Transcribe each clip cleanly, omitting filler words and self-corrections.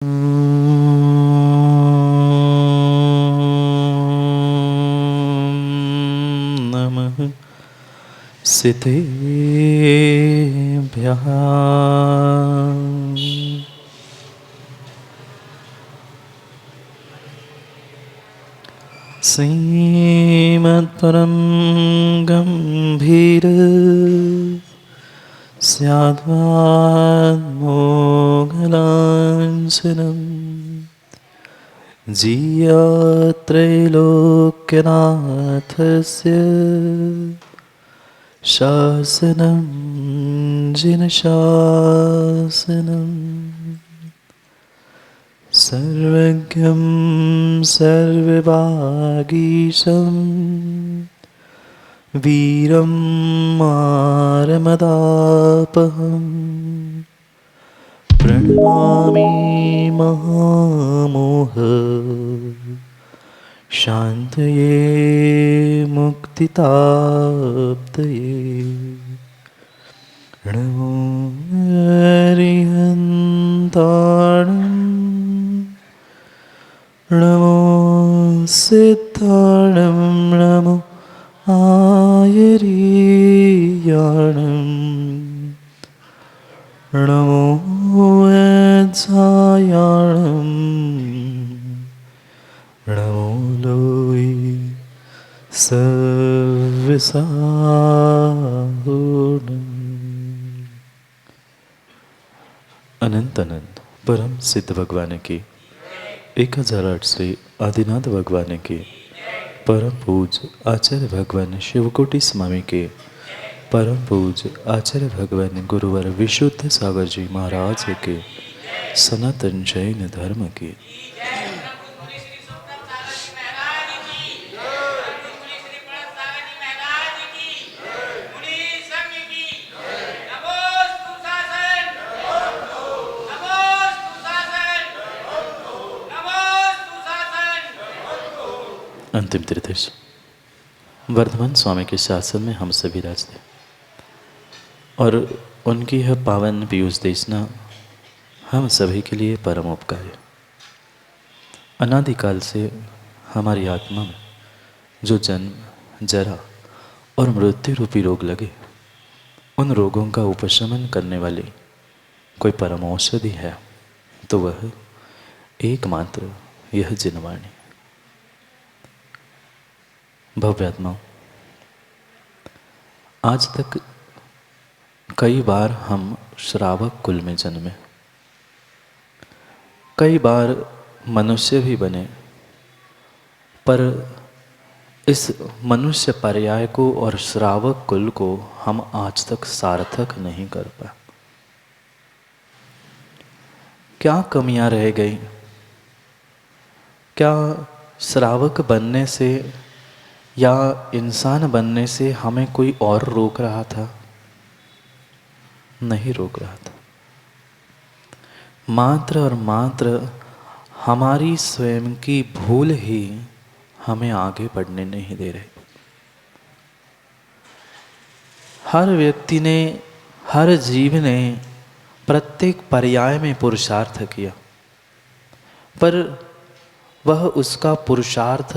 नमः सिद्धेभ्यः। श्रीमत्परं गम्भीर स्याद्वान्मोघलाञ्छनम् जियात्रैलोक्यनाथस्य शासनं जिनशासनम् सर्वज्ञं सर्वभागीशं वीरं मारमदापहम् प्रणमामि महामोह शान्तये मुक्तिताप्तये। नमो हरिहन्ताणं नमो सिद्धाणं नमो आयरीयाणं नमो वत्सायाणं नमो लोई सर्वसाहुणम्। अनंत अनंत परम सिद्ध भगवान की 1008 श्री आदिनाथ भगवान के परम पूज्य आचार्य भगवान शिवकोटि स्वामी के परम पूज्य आचार्य भगवान गुरुवर विशुद्ध सागर जी महाराज के सनातन जैन धर्म के अंतिम तीर्थेश वर्धमान स्वामी के शासन में हम सभी राजते और उनकी यह पावन पीयूष देशना हम सभी के लिए परम उपकार है। अनादिकाल से हमारी आत्मा में जो जन्म जरा और मृत्यु रूपी रोग लगे, उन रोगों का उपशमन करने वाली कोई परम औषधि है तो वह एकमात्र यह जिनवाणी। भव्यात्मा, आज तक कई बार हम श्रावक कुल में जन्मे, कई बार मनुष्य भी बने, पर इस मनुष्य पर्याय को और श्रावक कुल को हम आज तक सार्थक नहीं कर पाए। क्या कमियां रह गई? क्या श्रावक बनने से या इंसान बनने से हमें कोई और रोक रहा था? नहीं रोक रहा था। मात्र और मात्र हमारी स्वयं की भूल ही हमें आगे बढ़ने नहीं दे रही। हर व्यक्ति ने, हर जीव ने प्रत्येक पर्याय में पुरुषार्थ किया, पर वह उसका पुरुषार्थ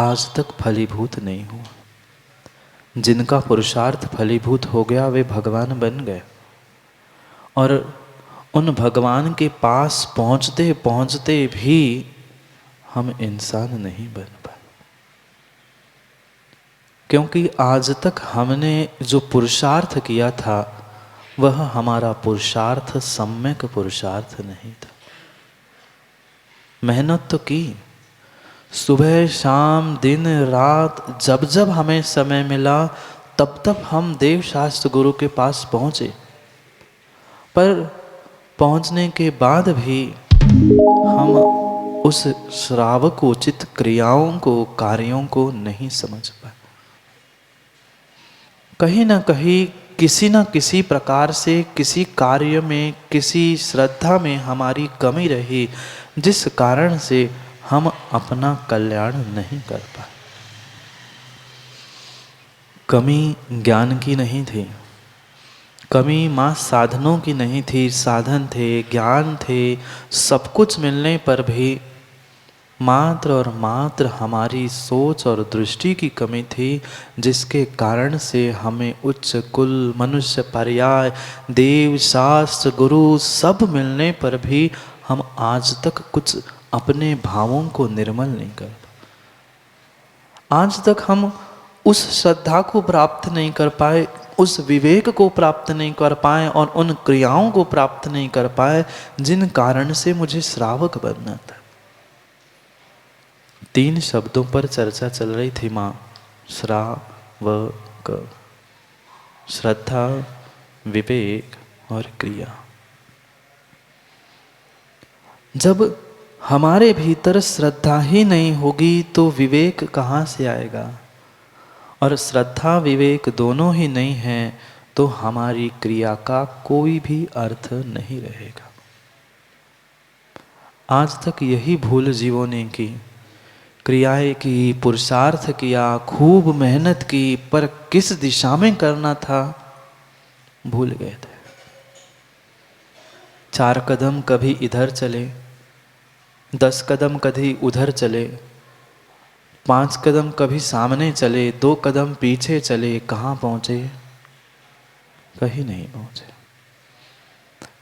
आज तक फलीभूत नहीं हुआ। जिनका पुरुषार्थ फलीभूत हो गया वे भगवान बन गए, और उन भगवान के पास पहुंचते पहुंचते भी हम इंसान नहीं बन पाए, क्योंकि आज तक हमने जो पुरुषार्थ किया था वह हमारा पुरुषार्थ सम्यक पुरुषार्थ नहीं था। मेहनत तो की, सुबह शाम दिन रात जब जब हमें समय मिला तब तब हम देव शास्त्र गुरु के पास पहुँचे, पर पहुँचने के बाद भी हम उस श्रावक उचित क्रियाओं को, कार्यों को नहीं समझ पाए। कहीं ना कहीं किसी न किसी प्रकार से किसी कार्य में, किसी श्रद्धा में हमारी कमी रही, जिस कारण से हम अपना कल्याण नहीं कर पाए। कमी ज्ञान की नहीं थी, कमी माँ साधनों की नहीं थी, साधन थे, ज्ञान थे, सब कुछ मिलने पर भी मात्र और मात्र हमारी सोच और दृष्टि की कमी थी, जिसके कारण से हमें उच्च कुल, मनुष्य, पर्याय, देव, शास्त्र, गुरु सब मिलने पर भी हम आज तक कुछ अपने भावों को निर्मल नहीं कर पाए। आज तक हम उस श्रद्धा को प्राप्त नहीं कर पाए, उस विवेक को प्राप्त नहीं कर पाए और उन क्रियाओं को प्राप्त नहीं कर पाए जिन कारण से मुझे श्रावक बनना था। 3 शब्दों पर चर्चा चल रही थी माँ, श्रावक, श्रद्धा, विवेक और क्रिया। जब हमारे भीतर श्रद्धा ही नहीं होगी तो विवेक कहाँ से आएगा, और श्रद्धा विवेक दोनों ही नहीं है तो हमारी क्रिया का कोई भी अर्थ नहीं रहेगा। आज तक यही भूल जीवों ने की, क्रियाएं की, पुरुषार्थ किया, खूब मेहनत की, पर किस दिशा में करना था भूल गए थे। 4 कदम कभी इधर चले, 10 कदम कभी उधर चले, 5 कदम कभी सामने चले, 2 कदम पीछे चले, कहाँ पहुँचे? कहीं नहीं पहुँचे।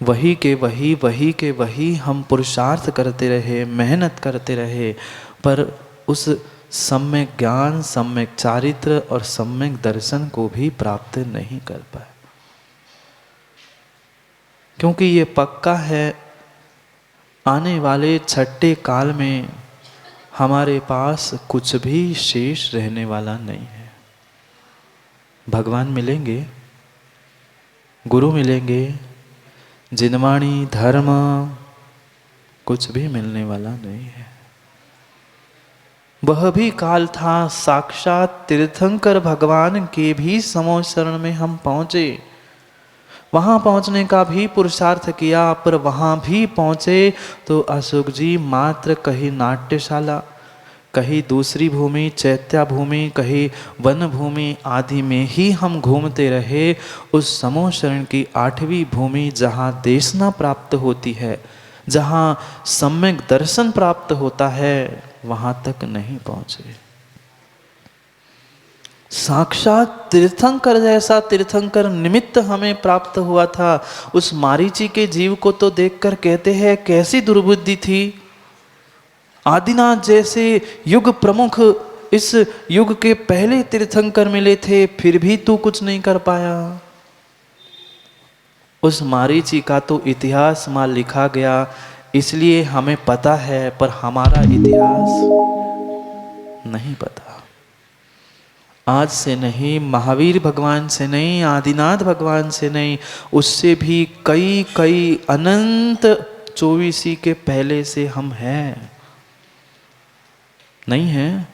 वही के वही, वही के वही हम पुरुषार्थ करते रहे, मेहनत करते रहे, पर उस सम्यक ज्ञान, सम्यक चारित्र और सम्यक दर्शन को भी प्राप्त नहीं कर पाए। क्योंकि ये पक्का है, आने वाले छठे काल में हमारे पास कुछ भी शेष रहने वाला नहीं है। भगवान मिलेंगे, गुरु मिलेंगे, जिनवाणी, धर्म, कुछ भी मिलने वाला नहीं है। वह भी काल था, साक्षात तीर्थंकर भगवान के भी समो शरण में हम पहुँचे। वहाँ पहुँचने का भी पुरुषार्थ किया, पर वहाँ भी पहुँचे तो अशोक जी मात्र कहीं नाट्यशाला, कहीं दूसरी भूमि चैत्या भूमि, कहीं वन भूमि आदि में ही हम घूमते रहे। उस समो शरण की 8वीं भूमि जहाँ देशना प्राप्त होती है, जहाँ सम्यक दर्शन प्राप्त होता है, वहाँ तक नहीं पहुँचे। साक्षात तीर्थंकर जैसा तीर्थंकर निमित्त हमें प्राप्त हुआ था। उस मारीची के जीव को तो देखकर कहते हैं कैसी दुर्बुद्धि थी। आदिनाथ जैसे युग प्रमुख इस युग के पहले तीर्थंकर मिले थे, फिर भी तू कुछ नहीं कर पाया। उस मारीची का तो इतिहास मां लिखा गया, इसलिए हमें पता है, पर हमारा इतिहास नहीं पता। आज से नहीं, महावीर भगवान से नहीं, आदिनाथ भगवान से नहीं, उससे भी कई कई अनंत 24 के पहले से हम हैं। नहीं है?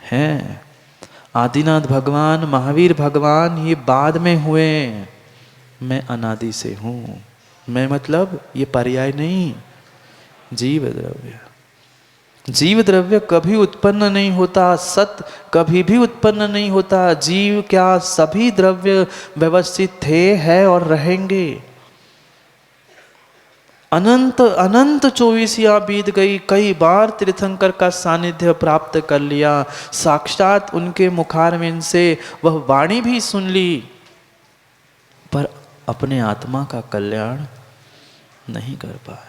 है। आदिनाथ भगवान, महावीर भगवान ये बाद में हुए। मैं अनादि से हूँ। मैं मतलब ये पर्याय नहीं, जीव द्रव्य। जीव द्रव्य कभी उत्पन्न नहीं होता, सत कभी भी उत्पन्न नहीं होता। जीव क्या, सभी द्रव्य व्यवस्थित थे, है और रहेंगे। अनंत अनंत 24 बीत गई, कई बार तीर्थंकर का सानिध्य प्राप्त कर लिया, साक्षात उनके मुखारविंद से वह वाणी भी सुन ली, पर अपने आत्मा का कल्याण नहीं कर पाए।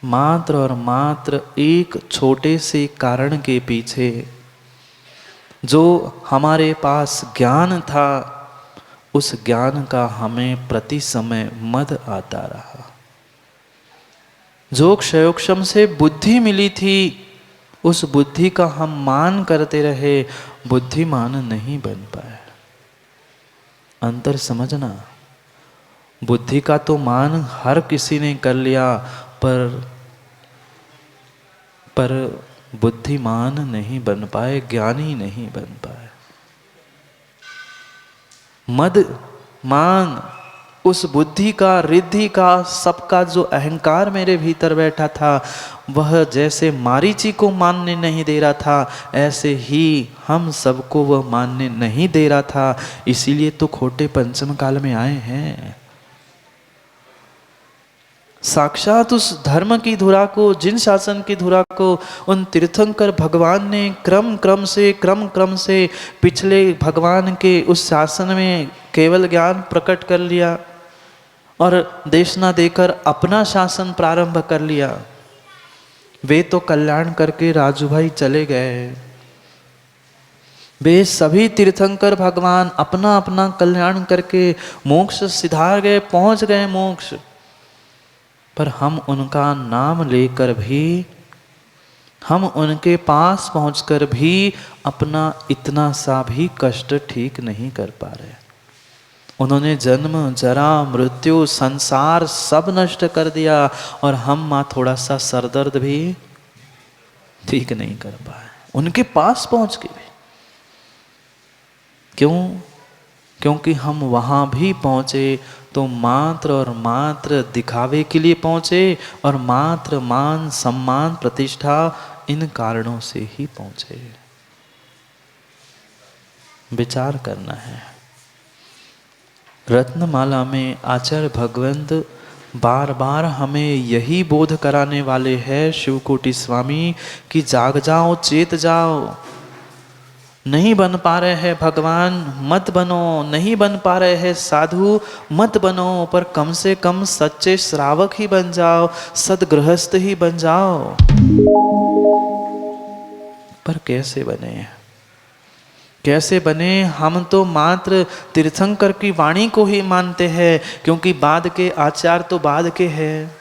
मात्र और मात्र एक छोटे से कारण के पीछे जो हमारे पास ज्ञान था, उस ज्ञान का हमें प्रति समय मद आता रहा। जो क्षयोक्षम से बुद्धि मिली थी, उस बुद्धि का हम मान करते रहे, बुद्धिमान नहीं बन पाए। अंतर समझना, बुद्धि का तो मान हर किसी ने कर लिया, पर बुद्धिमान नहीं बन पाए, ज्ञानी नहीं बन पाए। मद, मान, उस बुद्धि का, रिद्धि का, सबका जो अहंकार मेरे भीतर बैठा था, वह जैसे मारीची को मानने नहीं दे रहा था, ऐसे ही हम सबको वह मानने नहीं दे रहा था। इसीलिए तो खोटे पंचम काल में आए हैं। साक्षात उस धर्म की धुरा को, जिन शासन की धुरा को उन तीर्थंकर भगवान ने क्रम क्रम से पिछले भगवान के उस शासन में केवल ज्ञान प्रकट कर लिया और देशना देकर अपना शासन प्रारंभ कर लिया। वे तो कल्याण करके राजू भाई चले गए। वे सभी तीर्थंकर भगवान अपना अपना कल्याण करके मोक्ष सिधार गए, पहुंच गए मोक्ष। पर हम उनका नाम लेकर भी, हम उनके पास पहुंचकर भी अपना इतना सा भी कष्ट ठीक नहीं कर पा रहे। उन्होंने जन्म, जरा, मृत्यु, संसार सब नष्ट कर दिया और हम माँ थोड़ा सा सरदर्द भी ठीक नहीं कर पाए उनके पास पहुंच के भी। क्यों? क्योंकि हम वहाँ भी पहुँचे तो मात्र और मात्र दिखावे के लिए पहुँचे और मात्र मान, सम्मान, प्रतिष्ठा इन कारणों से ही पहुँचे। विचार करना है। रत्नमाला में आचार्य भगवंत बार बार हमें यही बोध कराने वाले हैं शिवकोटि स्वामी कि जाग जाओ, चेत जाओ। नहीं बन पा रहे हैं भगवान, मत बनो। नहीं बन पा रहे हैं साधु, मत बनो। पर कम से कम सच्चे श्रावक ही बन जाओ, सदगृहस्थ ही बन जाओ। पर कैसे बने? कैसे बने? हम तो मात्र तीर्थंकर की वाणी को ही मानते हैं, क्योंकि बाद के आचार तो बाद के हैं।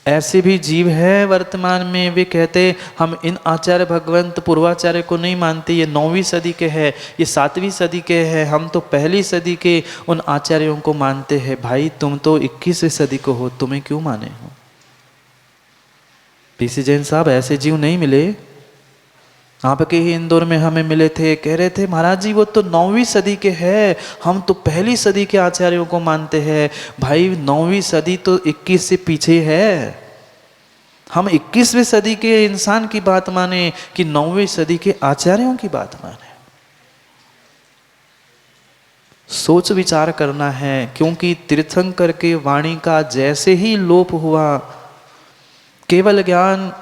ऐसे भी जीव है वर्तमान में, वे कहते हम इन आचार्य भगवंत पूर्वाचार्य को नहीं मानते, ये 9वीं सदी के हैं, ये 7वीं सदी के हैं, हम तो पहली सदी के उन आचार्यों को मानते हैं। भाई तुम तो 21वीं सदी को हो, तुम्हें क्यों माने हो? पीसी जैन साहब, ऐसे जीव नहीं मिले। आपके ही इंदौर में हमें मिले थे, कह रहे थे महाराज जी वो तो 9वीं सदी के हैं, हम तो पहली सदी के आचार्यों को मानते हैं। भाई 9वीं सदी तो 21 से पीछे है। हम 21वीं सदी के इंसान की बात माने कि 9वीं सदी के आचार्यों की बात माने? सोच विचार करना है, क्योंकि तीर्थंकर के वाणी का जैसे ही लोप हुआ, केवल ज्ञान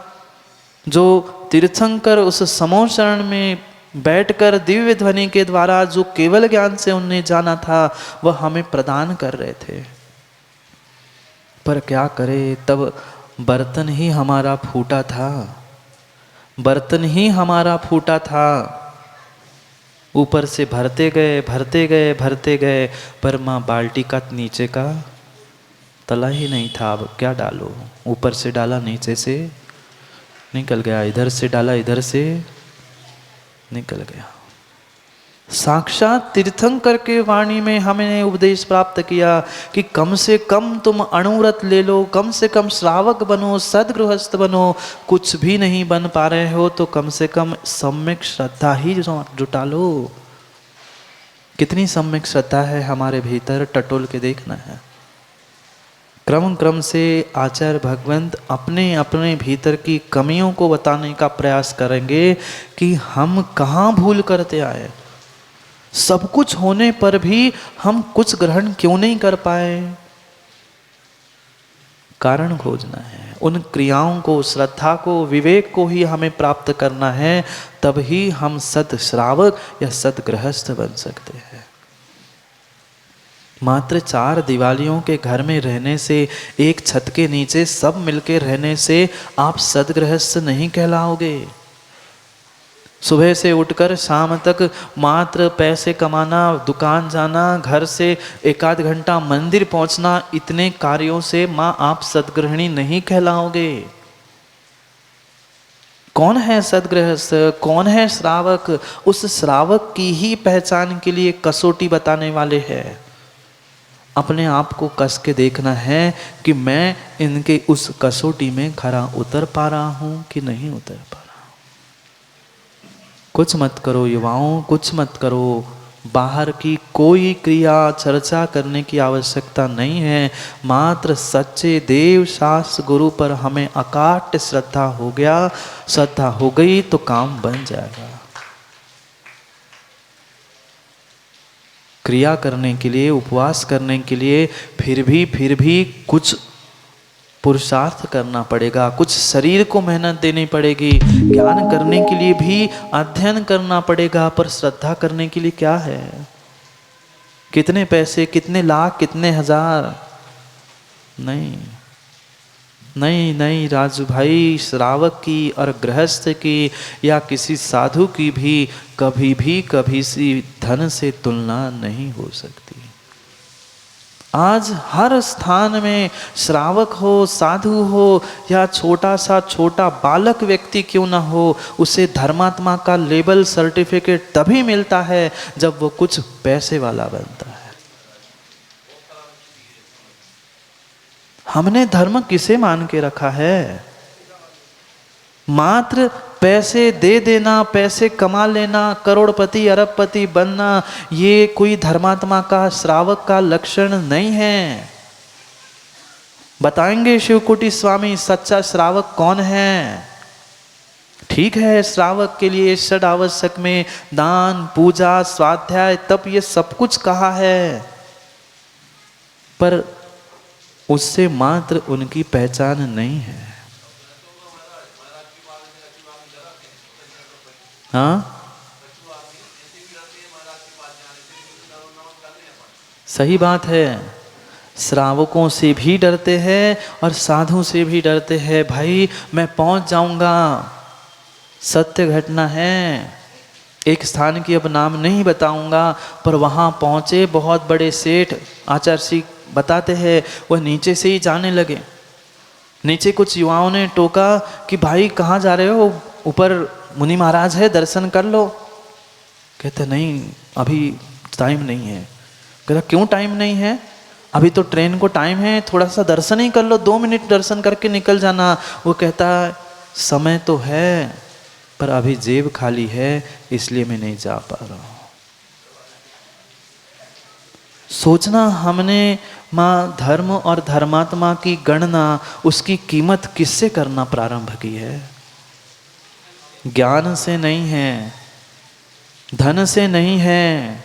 जो तीर्थंकर उस समोचरण में बैठकर दिव्य ध्वनि के द्वारा जो केवल ज्ञान से उन्हें जाना था, वह हमें प्रदान कर रहे थे। पर क्या करे, तब बर्तन ही हमारा फूटा था, बर्तन ही हमारा फूटा था। ऊपर से भरते गए भरते गए भरते गए, पर माँ बाल्टी का नीचे का तला ही नहीं था। अब क्या डालो? ऊपर से डाला, नीचे से निकल गया, इधर से डाला, इधर से निकल गया। साक्षात तीर्थंकर के वाणी में हमने उपदेश प्राप्त किया कि कम से कम तुम अणुव्रत ले लो, कम से कम श्रावक बनो, सदगृहस्थ बनो। कुछ भी नहीं बन पा रहे हो तो कम से कम सम्यक श्रद्धा ही जुटा लो। कितनी सम्यक श्रद्धा है हमारे भीतर, टटोल के देखना है। क्रम क्रम से आचार्य भगवंत अपने अपने भीतर की कमियों को बताने का प्रयास करेंगे कि हम कहाँ भूल करते आए। सब कुछ होने पर भी हम कुछ ग्रहण क्यों नहीं कर पाए? कारण खोजना है। उन क्रियाओं को, श्रद्धा को, विवेक को ही हमें प्राप्त करना है, तब ही हम सद श्रावक या सदगृहस्थ बन सकते हैं। मात्र 4 दिवालियों के घर में रहने से, एक छत के नीचे सब मिलके रहने से आप सदगृहस्थ नहीं कहलाओगे। सुबह से उठकर शाम तक मात्र पैसे कमाना, दुकान जाना, घर से 1-8 घंटा मंदिर पहुंचना, इतने कार्यों से माँ आप सदगृहिणी नहीं कहलाओगे। कौन है सदगृहस्थ, कौन है श्रावक? उस श्रावक की ही पहचान के लिए कसौटी बताने वाले हैं। अपने आप को कस के देखना है कि मैं इनके उस कसौटी में खरा उतर पा रहा हूं कि नहीं उतर पा रहा हूं। कुछ मत करो युवाओं, कुछ मत करो। बाहर की कोई क्रिया चर्चा करने की आवश्यकता नहीं है। मात्र सच्चे देव शास्त्र गुरु पर हमें अकाट्य श्रद्धा हो गई तो काम बन जाएगा। क्रिया करने के लिए, उपवास करने के लिए फिर भी कुछ पुरुषार्थ करना पड़ेगा, कुछ शरीर को मेहनत देनी पड़ेगी। ज्ञान करने के लिए भी अध्ययन करना पड़ेगा, पर श्रद्धा करने के लिए क्या है? कितने पैसे, कितने लाख, कितने हजार? नहीं नहीं नहीं राजू भाई, श्रावक की और गृहस्थ की या किसी साधु की भी कभी सी धन से तुलना नहीं हो सकती। आज हर स्थान में श्रावक हो, साधु हो या छोटा बालक व्यक्ति क्यों ना हो, उसे धर्मात्मा का लेबल, सर्टिफिकेट तभी मिलता है जब वो कुछ पैसे वाला बनता है। हमने धर्म किसे मान के रखा है? मात्र पैसे दे देना, पैसे कमा लेना, करोड़पति अरबपति बनना, ये कोई धर्मात्मा का, श्रावक का लक्षण नहीं है। बताएंगे शिवकुटी स्वामी सच्चा श्रावक कौन है। ठीक है, श्रावक के लिए षड आवश्यक में दान, पूजा, स्वाध्याय, तप, ये सब कुछ कहा है, पर उससे मात्र उनकी पहचान नहीं है। हाँ, सही बात है। श्रावकों से भी डरते हैं और साधु से भी डरते हैं। भाई मैं पहुंच जाऊंगा। सत्य घटना है, एक स्थान की अब नाम नहीं बताऊंगा, पर वहां पहुंचे बहुत बड़े सेठ आचार्य सिंह बताते हैं, वह नीचे से ही जाने लगे। नीचे कुछ युवाओं ने टोका कि भाई कहाँ जा रहे हो, ऊपर मुनि महाराज है, दर्शन कर लो। कहते नहीं, अभी टाइम नहीं है। कहता क्यों टाइम नहीं है? अभी तो ट्रेन को टाइम है, थोड़ा सा दर्शन ही कर लो, 2 मिनट दर्शन करके निकल जाना। वो कहता समय तो है, पर अभी जेब खाली है, इसलिए मैं नहीं जा पा रहा हूँ। सोचना हमने माँ धर्म और धर्मात्मा की गणना, उसकी कीमत किससे करना प्रारंभ की है? ज्ञान से नहीं है, धन से नहीं है।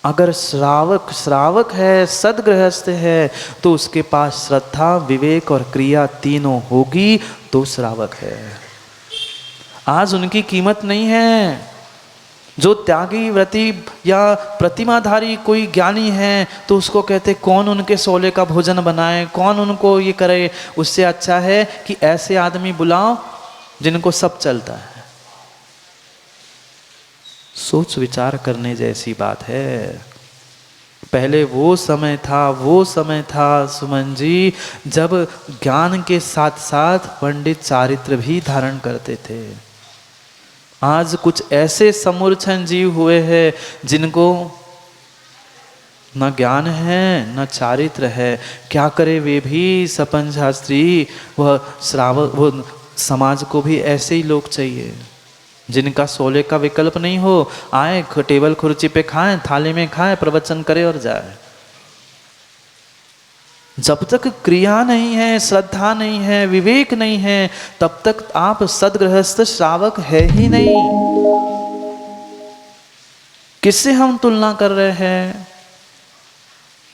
अगर श्रावक है, सदगृहस्थ है, तो उसके पास श्रद्धा, विवेक और क्रिया तीनों होगी तो श्रावक है। आज उनकी कीमत नहीं है। जो त्यागी, व्रती या प्रतिमाधारी कोई ज्ञानी है तो उसको कहते कौन उनके सोले का भोजन बनाए, कौन उनको ये करे। उससे अच्छा है कि ऐसे आदमी बुलाओ जिनको सब चलता है। सोच विचार करने जैसी बात है। पहले वो समय था सुमन जी, जब ज्ञान के साथ साथ पंडित चारित्र भी धारण करते थे। आज कुछ ऐसे समूर्छन जीव हुए हैं जिनको न ज्ञान है न चारित्र है। क्या करे वे भी सपन शास्त्री, वह श्रावक, वो समाज को भी ऐसे ही लोग चाहिए जिनका सोले का विकल्प नहीं हो। आए टेबल कुर्सी पे खाएं, थाली में खाएं, प्रवचन करे और जाए। जब तक क्रिया नहीं है, श्रद्धा नहीं है, विवेक नहीं है, तब तक आप सदगृहस्थ श्रावक है ही नहीं। किससे हम तुलना कर रहे हैं?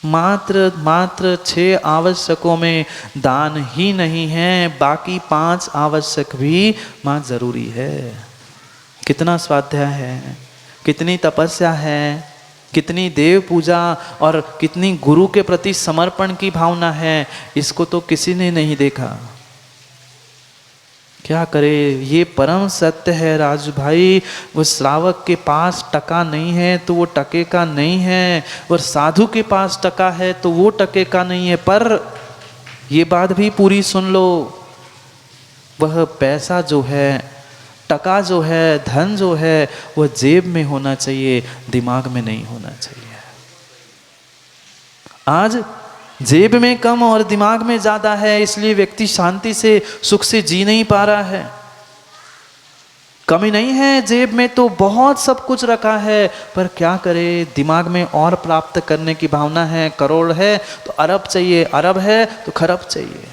मात्र 6 आवश्यकों में दान ही नहीं है, बाकी 5 आवश्यक भी मां जरूरी है। कितना स्वाध्याय है, कितनी तपस्या है, कितनी देव पूजा और कितनी गुरु के प्रति समर्पण की भावना है, इसको तो किसी ने नहीं देखा। क्या करे, ये परम सत्य है राजू भाई। वो श्रावक के पास टका नहीं है तो वो टके का नहीं है, और साधु के पास टका है तो वो टके का नहीं है। पर ये बात भी पूरी सुन लो, वह पैसा जो है, टका जो है, धन जो है, वह जेब में होना चाहिए, दिमाग में नहीं होना चाहिए। आज जेब में कम और दिमाग में ज्यादा है, इसलिए व्यक्ति शांति से, सुख से जी नहीं पा रहा है। कमी नहीं है, जेब में तो बहुत सब कुछ रखा है, पर क्या करे, दिमाग में और प्राप्त करने की भावना है। करोड़ है तो अरब चाहिए, अरब है तो खरब चाहिए।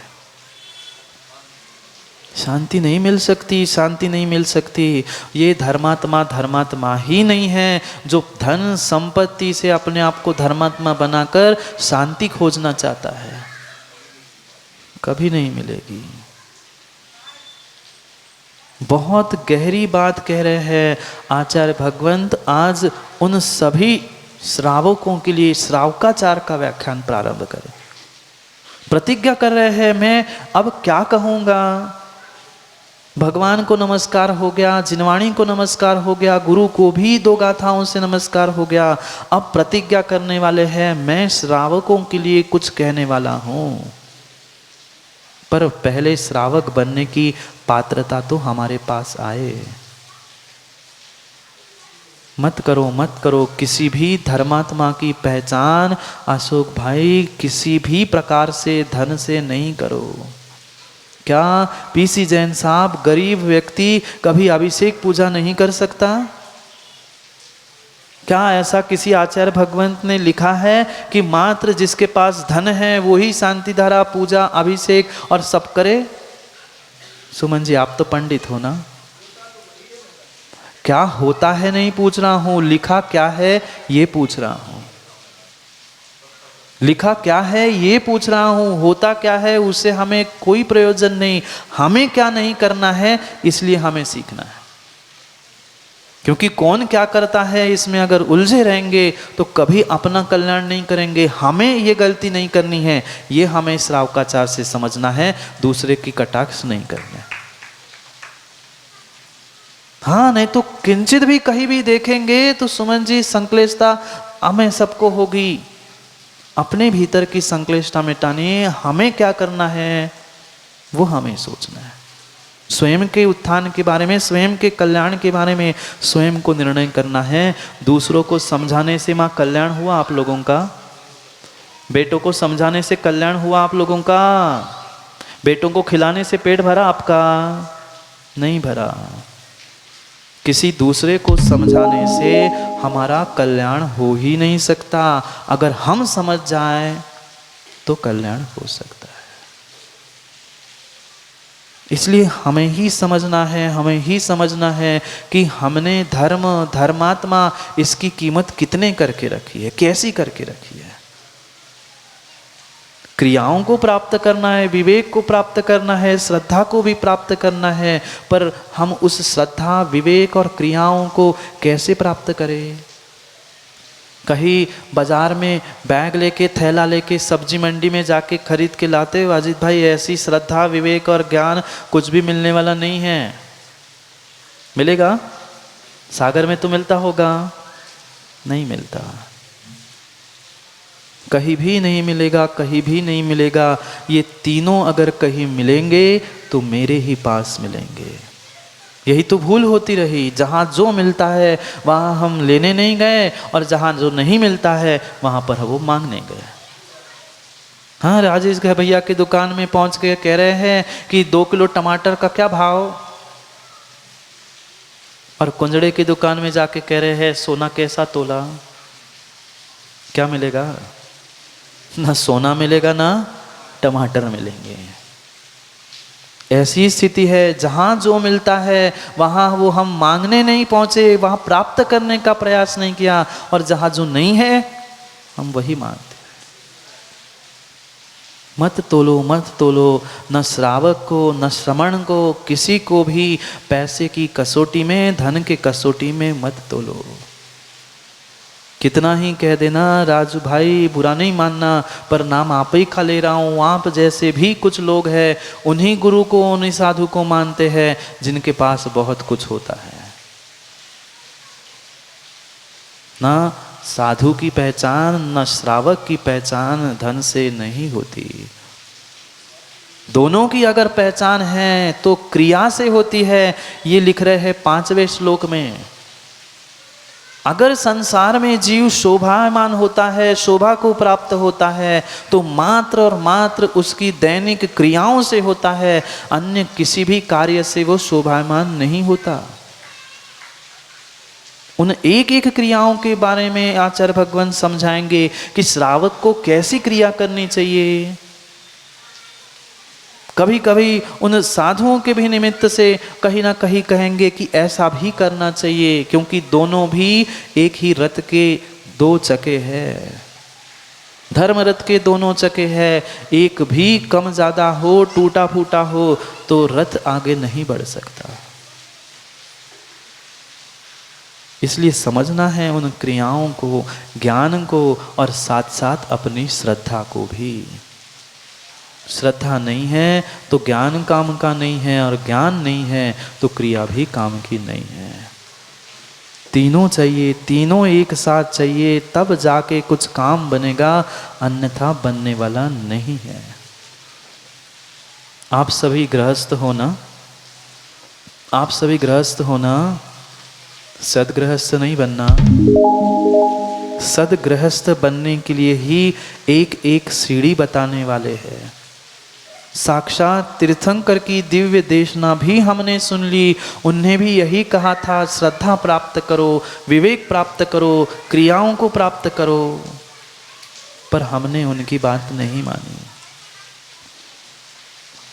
शांति नहीं मिल सकती, शांति नहीं मिल सकती। ये धर्मात्मा धर्मात्मा ही नहीं है जो धन संपत्ति से अपने आप को धर्मात्मा बनाकर शांति खोजना चाहता है, कभी नहीं मिलेगी। बहुत गहरी बात कह रहे हैं आचार्य भगवंत आज उन सभी श्रावकों के लिए श्रावकाचार का व्याख्यान प्रारंभ करें। प्रतिज्ञा कर रहे हैं, मैं अब क्या कहूँगा। भगवान को नमस्कार हो गया, जिनवाणी को नमस्कार हो गया, गुरु को भी 2 गाथाओं से नमस्कार हो गया। अब प्रतिज्ञा करने वाले हैं, मैं श्रावकों के लिए कुछ कहने वाला हूँ, पर पहले श्रावक बनने की पात्रता तो हमारे पास आए। मत करो मत करो, किसी भी धर्मात्मा की पहचान अशोक भाई किसी भी प्रकार से धन से नहीं करो। क्या पीसी जैन साहब गरीब व्यक्ति कभी अभिषेक पूजा नहीं कर सकता? क्या ऐसा किसी आचार्य भगवंत ने लिखा है कि मात्र जिसके पास धन है वो ही शांति धारा पूजा अभिषेक और सब करे? सुमन जी आप तो पंडित हो ना, क्या होता है नहीं पूछ रहा हूं, लिखा क्या है ये पूछ रहा हूं। लिखा क्या है ये पूछ रहा हूं, होता क्या है उससे हमें कोई प्रयोजन नहीं। हमें क्या नहीं करना है इसलिए हमें सीखना है, क्योंकि कौन क्या करता है इसमें अगर उलझे रहेंगे तो कभी अपना कल्याण नहीं करेंगे। हमें ये गलती नहीं करनी है, ये हमें श्रावकाचार से समझना है, दूसरे की कटाक्ष नहीं करना है। हाँ, नहीं तो किंचित भी कहीं भी देखेंगे तो सुमन जी संक्लेशता हमें सबको होगी। अपने भीतर की संक्लेशता मिटानी, हमें क्या करना है वो हमें सोचना है। स्वयं के उत्थान के बारे में, स्वयं के कल्याण के बारे में स्वयं को निर्णय करना है। दूसरों को समझाने से माँ कल्याण हुआ आप लोगों का? बेटों को समझाने से कल्याण हुआ आप लोगों का? बेटों को खिलाने से पेट भरा आपका? नहीं भरा। किसी दूसरे को समझाने से हमारा कल्याण हो ही नहीं सकता। अगर हम समझ जाएं तो कल्याण हो सकता है। इसलिए हमें ही समझना है, हमें ही समझना है कि हमने धर्म धर्मात्मा इसकी कीमत कितने करके रखी है, कैसी करके रखी है। क्रियाओं को प्राप्त करना है, विवेक को प्राप्त करना है, श्रद्धा को भी प्राप्त करना है, पर हम उस श्रद्धा विवेक और क्रियाओं को कैसे प्राप्त करें? कहीं बाजार में बैग लेके थैला लेके सब्जी मंडी में जाके खरीद के लाते हो अजीत भाई, ऐसी श्रद्धा विवेक और ज्ञान कुछ भी मिलने वाला नहीं है। मिलेगा? सागर में तो मिलता होगा, नहीं मिलता, कहीं भी नहीं मिलेगा, कहीं भी नहीं मिलेगा। ये तीनों अगर कहीं मिलेंगे तो मेरे ही पास मिलेंगे। यही तो भूल होती रही, जहाँ जो मिलता है वहाँ हम लेने नहीं गए और जहाँ जो नहीं मिलता है वहाँ पर वो मांगने गए। हाँ, राजेश के भैया की दुकान में पहुँच के कह रहे हैं कि 2 किलो टमाटर का क्या भाव, और कुंजड़े की दुकान में जाके कह रहे हैं सोना कैसा तोला। क्या मिलेगा? ना सोना मिलेगा ना टमाटर मिलेंगे। ऐसी स्थिति है, जहाँ जो मिलता है वहाँ वो हम मांगने नहीं पहुँचे, वहाँ प्राप्त करने का प्रयास नहीं किया, और जहाँ जो नहीं है हम वही मांगते। मत तोलो मत तोलो, न श्रावक को न श्रमण को, किसी को भी पैसे की कसौटी में, धन के कसौटी में मत तोलो। कितना ही कह देना राजू भाई, बुरा नहीं मानना, पर नाम आप ही खा ले रहा हूँ। आप जैसे भी कुछ लोग हैं उन्हीं गुरु को, उन्हीं साधु को मानते हैं जिनके पास बहुत कुछ होता है। ना साधु की पहचान न श्रावक की पहचान धन से नहीं होती। दोनों की अगर पहचान है तो क्रिया से होती है। ये लिख रहे हैं 5वें श्लोक में, अगर संसार में जीव शोभामान होता है, शोभा को प्राप्त होता है, तो मात्र और मात्र उसकी दैनिक क्रियाओं से होता है, अन्य किसी भी कार्य से वो शोभामान नहीं होता। उन एक एक क्रियाओं के बारे में आचार्य भगवान समझाएंगे कि श्रावक को कैसी क्रिया करनी चाहिए। कभी कभी उन साधुओं के भी निमित्त से कहीं ना कहीं कहेंगे कि ऐसा भी करना चाहिए, क्योंकि दोनों भी एक ही रथ के दो चके हैं। धर्म रथ के दोनों चके हैं, एक भी कम ज्यादा हो, टूटा फूटा हो तो रथ आगे नहीं बढ़ सकता। इसलिए समझना है उन क्रियाओं को, ज्ञान को, और साथ साथ अपनी श्रद्धा को भी। श्रद्धा नहीं है तो ज्ञान काम का नहीं है, और ज्ञान नहीं है तो क्रिया भी काम की नहीं है। तीनों चाहिए, तीनों एक साथ चाहिए, तब जाके कुछ काम बनेगा, अन्यथा बनने वाला नहीं है। आप सभी गृहस्थ हो ना? आप सभी गृहस्थ हो ना? सदगृहस्थ नहीं बनना। सदगृहस्थ बनने के लिए ही एक एक सीढ़ी बताने वाले हैं। साक्षात तीर्थंकर की दिव्य देशना भी हमने सुन ली। उन्हें भी यही कहा था, श्रद्धा प्राप्त करो, विवेक प्राप्त करो, क्रियाओं को प्राप्त करो। पर हमने उनकी बात नहीं मानी।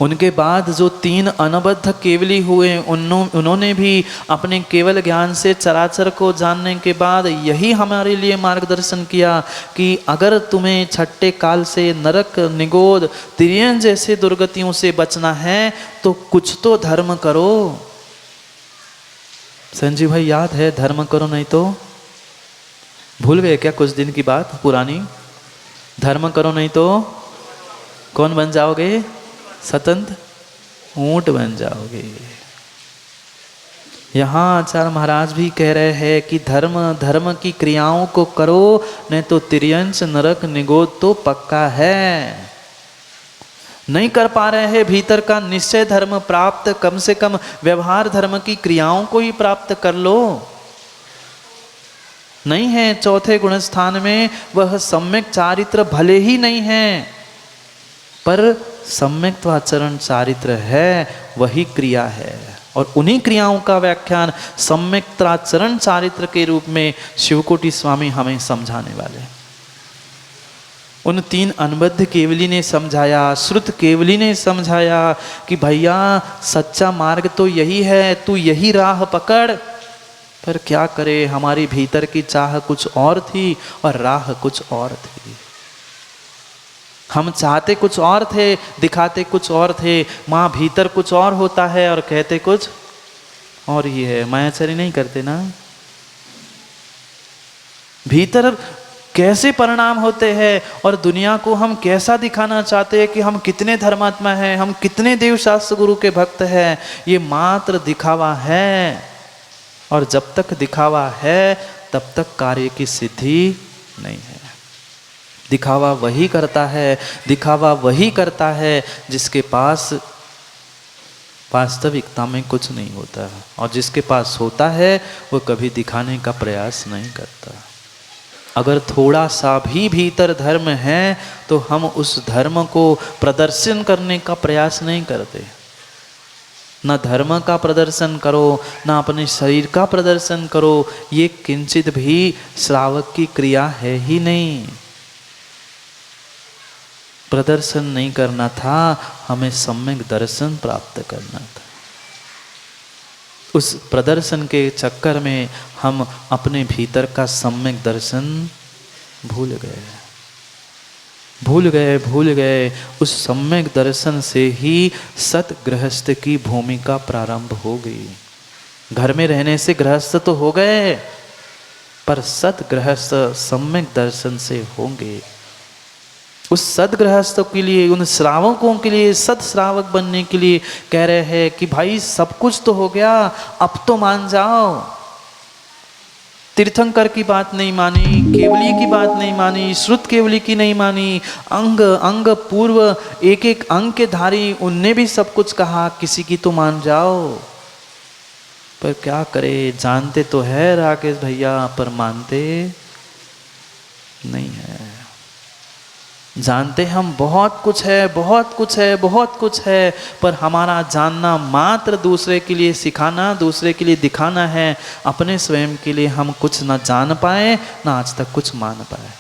उनके बाद जो 3 अनबद्ध केवली हुए, उन्होंने भी अपने केवल ज्ञान से चराचर को जानने के बाद यही हमारे लिए मार्गदर्शन किया कि अगर तुम्हें छठे काल से, नरक, निगोद, तिर्यन जैसे दुर्गतियों से बचना है तो कुछ तो धर्म करो। संजीव भाई याद है, धर्म करो नहीं तो? भूल गए क्या कुछ दिन की बात पुरानी? धर्म करो नहीं तो कौन बन जाओगे? स्वतंत्र ऊंट बन जाओगे। यहाँ आचार्य महाराज भी कह रहे हैं कि धर्म की क्रियाओं को करो, नहीं तो तिर्यंश, नरक, निगोद तो पक्का है। नहीं कर पा रहे हैं भीतर का निश्चय धर्म प्राप्त, कम से कम व्यवहार धर्म की क्रियाओं को ही प्राप्त कर लो। नहीं है चौथे गुण स्थान में वह सम्यक चारित्र भले ही नहीं है, पर सम्यक्त्वाचरण चारित्र है, वही क्रिया है। और उन्हीं क्रियाओं का व्याख्यान सम्यक्ताचरण चारित्र के रूप में शिवकोटि स्वामी हमें समझाने वाले। उन 3 अनबद्ध केवली ने समझाया, श्रुत केवली ने समझाया कि भैया सच्चा मार्ग तो यही है, तू यही राह पकड़। पर क्या करे, हमारी भीतर की चाह कुछ और थी और राह कुछ और थी। हम चाहते कुछ और थे, दिखाते कुछ और थे, माँ भीतर कुछ और होता है और कहते कुछ और ही है। मायाचारी नहीं करते ना? भीतर कैसे परिणाम होते हैं और दुनिया को हम कैसा दिखाना चाहते हैं कि हम कितने धर्मात्मा हैं, हम कितने देव शास्त्र गुरु के भक्त हैं, ये मात्र दिखावा है। और जब तक दिखावा है तब तक कार्य की सिद्धि नहीं है। दिखावा वही करता है, दिखावा वही करता है जिसके पास वास्तविकता में कुछ नहीं होता, और जिसके पास होता है वो कभी दिखाने का प्रयास नहीं करता। अगर थोड़ा सा भी भीतर धर्म है तो हम उस धर्म को प्रदर्शन करने का प्रयास नहीं करते। न धर्म का प्रदर्शन करो, न अपने शरीर का प्रदर्शन करो, ये किंचित भी श्रावक की क्रिया है ही नहीं। प्रदर्शन नहीं करना था, हमें सम्यक दर्शन प्राप्त करना था। उस प्रदर्शन के चक्कर में हम अपने भीतर का सम्यक दर्शन भूल गए। उस सम्यक दर्शन से ही सत गृहस्थ की भूमिका प्रारंभ हो गई। घर में रहने से गृहस्थ तो हो गए, पर सत गृहस्थ सम्यक दर्शन से होंगे। उस सदगृहस्थों के लिए, उन श्रावकों के लिए, सत श्रावक बनने के लिए कह रहे हैं कि भाई सब कुछ तो हो गया, अब तो मान जाओ। तीर्थंकर की बात नहीं मानी, केवली की बात नहीं मानी, श्रुत केवली की नहीं मानी, अंग पूर्व एक एक अंग के धारी, उनने भी सब कुछ कहा, किसी की तो मान जाओ। पर क्या करे, जानते तो है राकेश भैया, पर मानते नहीं है। जानते हम बहुत कुछ है, बहुत कुछ है, बहुत कुछ है, पर हमारा जानना मात्र दूसरे के लिए सिखाना, दूसरे के लिए दिखाना है। अपने स्वयं के लिए हम कुछ ना जान पाए, ना आज तक कुछ मान पाए।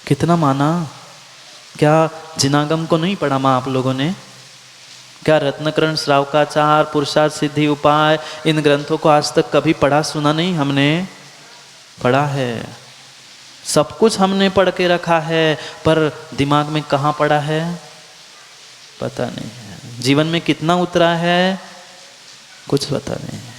कितना माना? क्या जिनागम को नहीं पढ़ा माँ आप लोगों ने? क्या रत्नकरण, श्रावकाचार, पुरुषार्थ सिद्धि उपाय, इन ग्रंथों को आज तक कभी पढ़ा सुना नहीं? हमने पढ़ा है, सब कुछ हमने पढ़ के रखा है, पर दिमाग में कहाँ पड़ा है पता नहीं है। जीवन में कितना उतरा है कुछ पता नहीं है।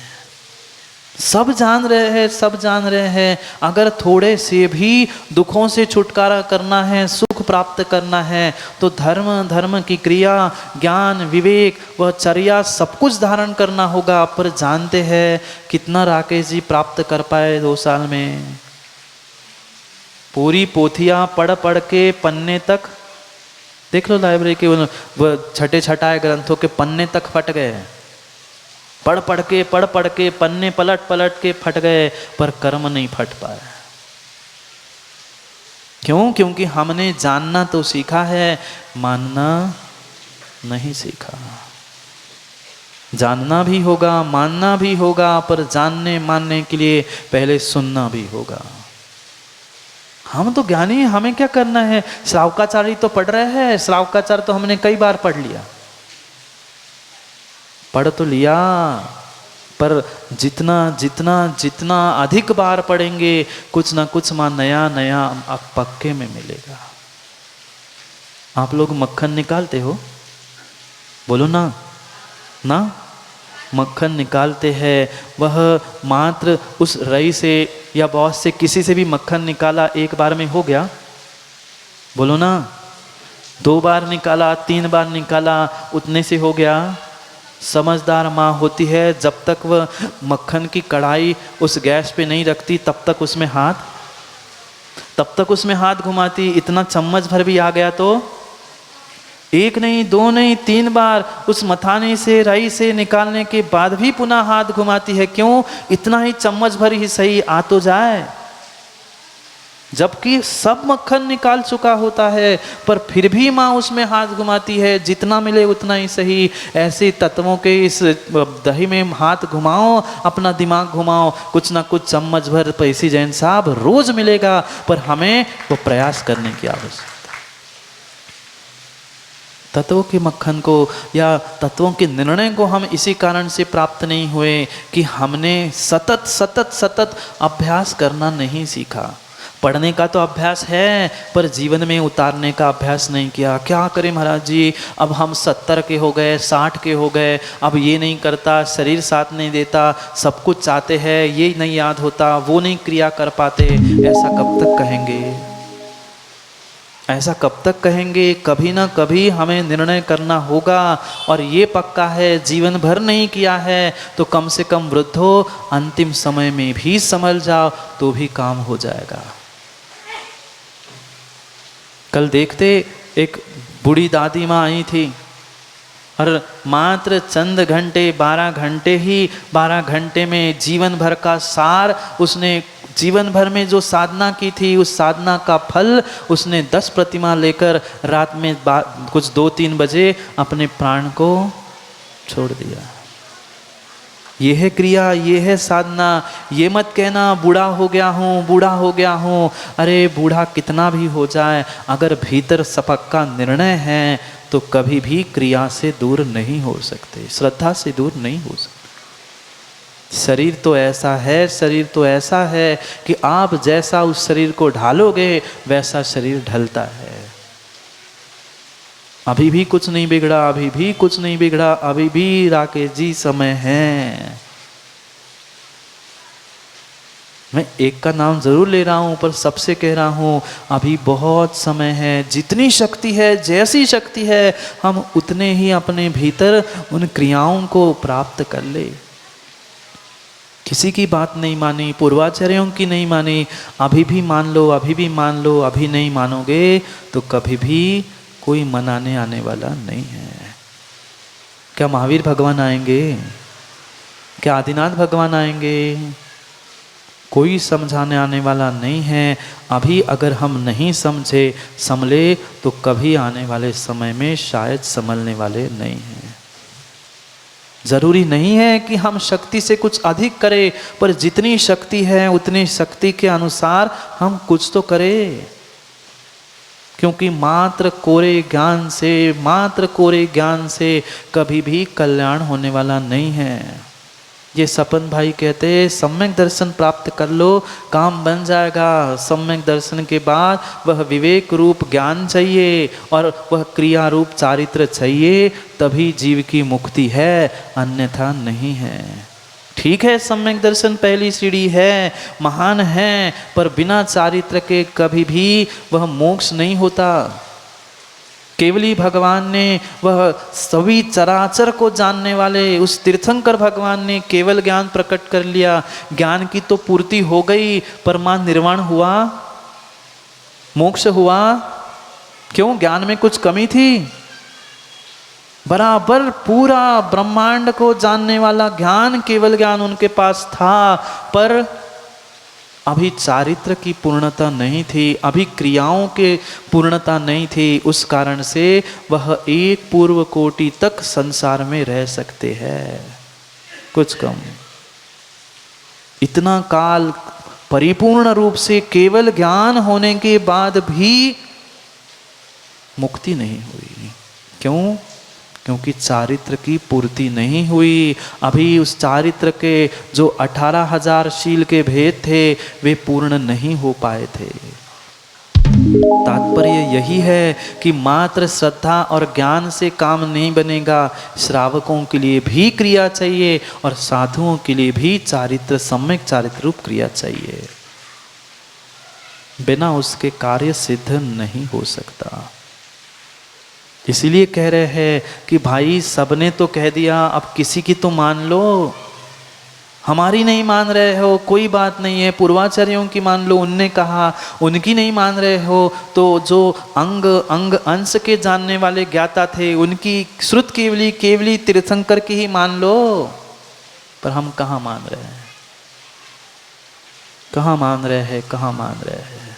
सब जान रहे हैं, सब जान रहे हैं, अगर थोड़े से भी दुखों से छुटकारा करना है, सुख प्राप्त करना है, तो धर्म, धर्म की क्रिया, ज्ञान, विवेक व चर्या सब कुछ धारण करना होगा। पर जानते हैं कितना राकेश जी प्राप्त कर पाए 2 साल में? पूरी पोथियाँ पढ़ पढ़ के पन्ने तक, देख लो लाइब्रेरी के वो छठे छठाए ग्रंथों के पन्ने तक फट गए। पढ़ पढ़ के पन्ने पलट पलट के फट गए, पर कर्म नहीं फट पाया। क्यों? क्योंकि हमने जानना तो सीखा है, मानना नहीं सीखा। जानना भी होगा, मानना भी होगा, पर जानने मानने के लिए पहले सुनना भी होगा। हम तो ज्ञानी, हमें क्या करना है? श्रावकाचार्य तो पढ़ रहे हैं, श्रावकाचार्य तो हमने कई बार पढ़ लिया, पढ़ तो लिया, पर जितना जितना जितना अधिक बार पढ़ेंगे, कुछ ना कुछ मां नया नया आप पक्के में मिलेगा। आप लोग मक्खन निकालते हो? बोलो ना, ना मक्खन निकालते हैं, वह मात्र उस रई से या बॉस से किसी से भी मक्खन निकाला एक बार में हो गया? बोलो ना। 2 बार निकाला, 3 बार निकाला, उतने से हो गया? समझदार माँ होती है, जब तक वह मक्खन की कढ़ाई उस गैस पे नहीं रखती तब तक उसमें हाथ घुमाती। इतना चम्मच भर भी आ गया तो 1 नहीं 2 नहीं 3 बार उस मथाने से, रई से निकालने के बाद भी पुनः हाथ घुमाती है। क्यों? इतना ही चम्मच भर ही सही आ तो जाए, जबकि सब मक्खन निकाल चुका होता है, पर फिर भी माँ उसमें हाथ घुमाती है, जितना मिले उतना ही सही। ऐसे तत्वों के इस दही में हाथ घुमाओ, अपना दिमाग घुमाओ, कुछ ना कुछ चम्मच भर पैसी जैन साहब रोज मिलेगा, पर हमें वो प्रयास करने की आवश्यकता। तत्वों के मक्खन को या तत्वों के निर्णय को हम इसी कारण से प्राप्त नहीं हुए कि हमने सतत सतत सतत अभ्यास करना नहीं सीखा। पढ़ने का तो अभ्यास है, पर जीवन में उतारने का अभ्यास नहीं किया। क्या करें महाराज जी, अब हम 70 के हो गए, 60 के हो गए, अब ये नहीं करता, शरीर साथ नहीं देता, सब कुछ चाहते हैं, ये नहीं याद होता, वो नहीं क्रिया कर पाते। ऐसा कब तक कहेंगे? ऐसा कब तक कहेंगे? कभी ना कभी हमें निर्णय करना होगा, और ये पक्का है जीवन भर नहीं किया है तो कम से कम वृद्धो अंतिम समय में भी संभल जाओ तो भी काम हो जाएगा। कल देखते एक बूढ़ी दादी माँ आई थी, और मात्र चंद घंटे 12 घंटे में जीवन भर का सार उसने, जीवन भर में जो साधना की थी उस साधना का फल उसने 10 प्रतिमा लेकर रात में कुछ 2-3 बजे अपने प्राण को छोड़ दिया। ये है क्रिया, ये है साधना। ये मत कहना बूढ़ा हो गया हूँ, बूढ़ा हो गया हूँ। अरे बूढ़ा कितना भी हो जाए, अगर भीतर सपक्का निर्णय है तो कभी भी क्रिया से दूर नहीं हो सकते, श्रद्धा से दूर नहीं हो सकते। शरीर तो ऐसा है, शरीर तो ऐसा है कि आप जैसा उस शरीर को ढालोगे वैसा शरीर ढलता है। अभी भी कुछ नहीं बिगड़ा, अभी भी कुछ नहीं बिगड़ा, अभी भी राकेश जी समय है। मैं एक का नाम जरूर ले रहा हूं, पर सबसे कह रहा हूं अभी बहुत समय है। जितनी शक्ति है, जैसी शक्ति है, हम उतने ही अपने भीतर उन क्रियाओं को प्राप्त कर ले। किसी की बात नहीं मानी, पूर्वाचार्यों की नहीं मानी, अभी भी मान लो, अभी भी मान लो। अभी नहीं मानोगे तो कभी भी कोई मनाने आने वाला नहीं है। क्या महावीर भगवान आएंगे? क्या आदिनाथ भगवान आएंगे? कोई समझाने आने वाला नहीं है। अभी अगर हम नहीं समझे संभले तो कभी आने वाले समय में शायद संभलने वाले नहीं हैं। जरूरी नहीं है कि हम शक्ति से कुछ अधिक करें, पर जितनी शक्ति है उतनी शक्ति के अनुसार हम कुछ तो करें, क्योंकि मात्र कोरे ज्ञान से कभी भी कल्याण होने वाला नहीं है। ये सपन भाई कहते हैं सम्यक दर्शन प्राप्त कर लो, काम बन जाएगा। सम्यक दर्शन के बाद वह विवेक रूप ज्ञान चाहिए और वह क्रिया रूप चारित्र चाहिए, तभी जीव की मुक्ति है, अन्यथा नहीं है। ठीक है, सम्यक दर्शन पहली सीढ़ी है, महान है, पर बिना चारित्र के कभी भी वह मोक्ष नहीं होता। केवली भगवान ने वह सभी चराचर को जानने वाले उस तीर्थंकर भगवान ने केवल ज्ञान प्रकट कर लिया। ज्ञान की तो पूर्ति हो गई, पर मान निर्वाण हुआ, मोक्ष हुआ? क्यों? ज्ञान में कुछ कमी थी? बराबर पूरा ब्रह्मांड को जानने वाला ज्ञान, केवल ज्ञान उनके पास था, पर अभी चारित्र की पूर्णता नहीं थी, अभी क्रियाओं के पूर्णता नहीं थी। उस कारण से वह एक पूर्व कोटि तक संसार में रह सकते हैं, कुछ कम। इतना काल परिपूर्ण रूप से केवल ज्ञान होने के बाद भी मुक्ति नहीं हुई। क्यों? क्योंकि चारित्र की पूर्ति नहीं हुई। अभी उस चारित्र के जो 18,000 शील के भेद थे वे पूर्ण नहीं हो पाए थे। तात्पर्य यही है कि मात्र श्रद्धा और ज्ञान से काम नहीं बनेगा। श्रावकों के लिए भी क्रिया चाहिए और साधुओं के लिए भी चारित्र, सम्यक चारित्र रूप क्रिया चाहिए। बिना उसके कार्य सिद्ध नहीं हो सकता। इसीलिए कह रहे हैं कि भाई सबने तो कह दिया, अब किसी की तो मान लो। हमारी नहीं मान रहे हो, कोई बात नहीं है, पूर्वाचार्यों की मान लो, उनने कहा। उनकी नहीं मान रहे हो तो जो अंग अंश के जानने वाले ज्ञाता थे उनकी श्रुत केवली तीर्थंकर की ही मान लो। पर हम कहाँ मान रहे हैं? कहाँ मान रहे हैं?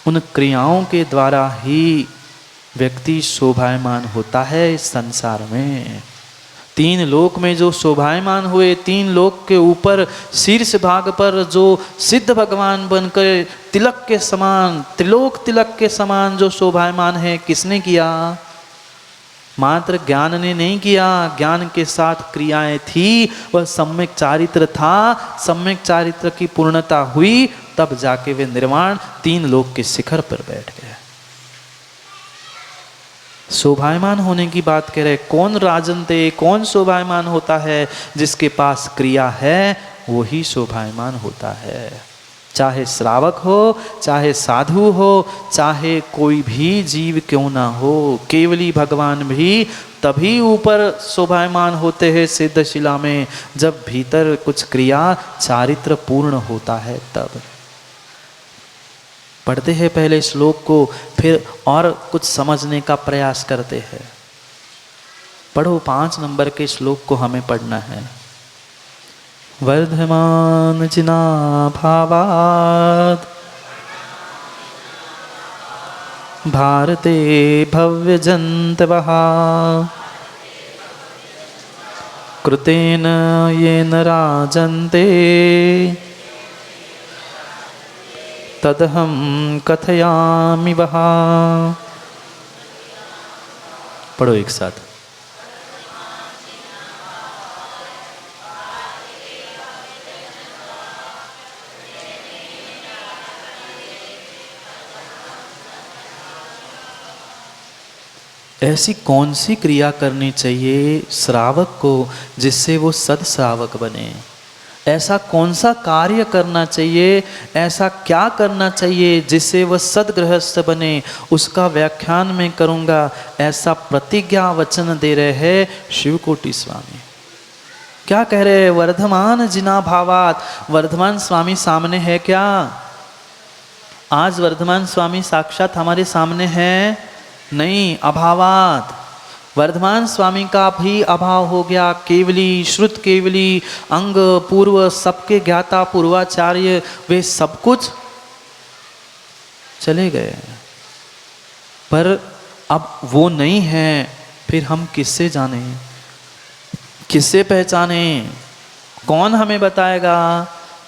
उन क्रियाओं के द्वारा ही व्यक्ति शोभायमान होता है इस संसार में। 3 लोक में जो शोभायमान हुए, 3 लोक के ऊपर शीर्ष भाग पर जो सिद्ध भगवान बनकर तिलक के समान, त्रिलोक तिलक के समान जो शोभायमान है, किसने किया? मात्र ज्ञान ने नहीं किया, ज्ञान के साथ क्रियाएं थी, वह सम्यक चारित्र था। सम्यक चारित्र की पूर्णता हुई, तब जाके वे निर्वाण 3 लोक के शिखर पर बैठ गए। शोभायमान होने की बात कह रहे, कौन राजनते, कौन शोभायमान होता है? जिसके पास क्रिया है वो ही शोभायमान होता है। चाहे श्रावक हो, चाहे साधु हो, चाहे कोई भी जीव क्यों ना हो, केवली भगवान भी तभी ऊपर शोभायमान होते हैं सिद्ध शिला में, जब भीतर कुछ क्रिया चारित्र पूर्ण होता है तब। पढ़ते हैं पहले श्लोक को, फिर और कुछ समझने का प्रयास करते हैं। पढ़ो, 5 नंबर के श्लोक को हमें पढ़ना है। वर्धमान जिना भावात् भारते भव्य जंतवः कृतेन येन राजन्ते तदहं कथयामि वः। पढ़ो एक साथ। ऐसी कौन सी क्रिया करनी चाहिए श्रावक को जिससे वो सद्श्रावक बने? ऐसा कौन सा कार्य करना चाहिए, ऐसा क्या करना चाहिए जिससे वह सद्गृहस्थ बने? उसका व्याख्यान मैं करूँगा। ऐसा प्रतिज्ञा वचन दे रहे हैं शिवकोटि स्वामी। क्या कह रहे हैं? वर्धमान जिना भावात। वर्धमान स्वामी सामने है क्या? आज वर्धमान स्वामी साक्षात हमारे सामने है? नहीं, अभावात। वर्धमान स्वामी का भी अभाव हो गया, केवली श्रुत केवली अंग पूर्व सबके ज्ञाता पूर्वाचार्य वे सब कुछ चले गए। पर अब वो नहीं है, फिर हम किससे जाने, किससे पहचाने, कौन हमें बताएगा।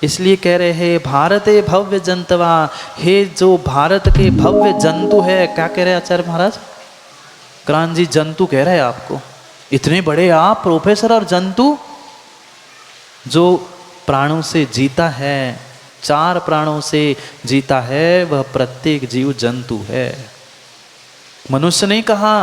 इसलिए कह रहे हैं भारते भव्य जंतवा, हे जो भारत के भव्य जंतु है। क्या कह रहे हैं आचार्य महाराज? क्रांत जी जंतु कह रहे हैं आपको, इतने बड़े आप प्रोफेसर, और जंतु जो प्राणों से जीता है, 4 प्राणों से जीता है, वह प्रत्येक जीव जंतु है। मनुष्य नहीं कहा,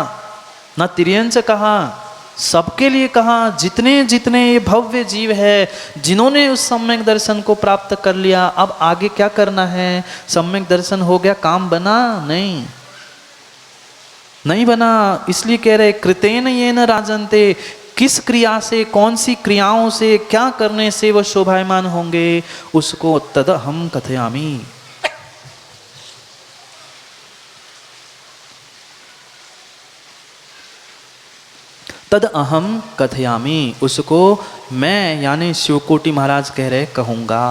ना तिर्यंच कहा, सबके लिए कहा। जितने जितने ये भव्य जीव है, जिन्होंने उस सम्यक दर्शन को प्राप्त कर लिया, अब आगे क्या करना है? सम्यक दर्शन हो गया, काम बना? नहीं बना। इसलिए कह रहे कृतेन येन राजन्ते, किस क्रिया से, कौन सी क्रियाओं से, क्या करने से वह शोभायमान होंगे, उसको तद हम कथयामि। तद अहम कथयामि, उसको मैं यानी शिवकोटि महाराज कह रहे कहूँगा।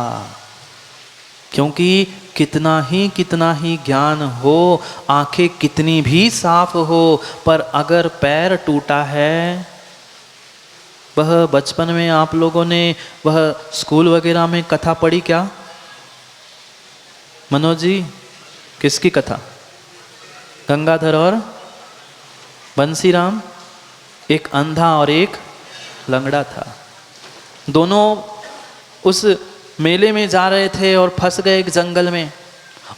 क्योंकि कितना ही ज्ञान हो, आंखें कितनी भी साफ हो, पर अगर पैर टूटा है, वह बचपन में आप लोगों ने वह स्कूल वगैरह में कथा पढ़ी क्या मनोज जी? किसकी कथा? गंगाधर और बंसीराम, एक अंधा और एक लंगड़ा था। दोनों उस मेले में जा रहे थे और फंस गए एक जंगल में,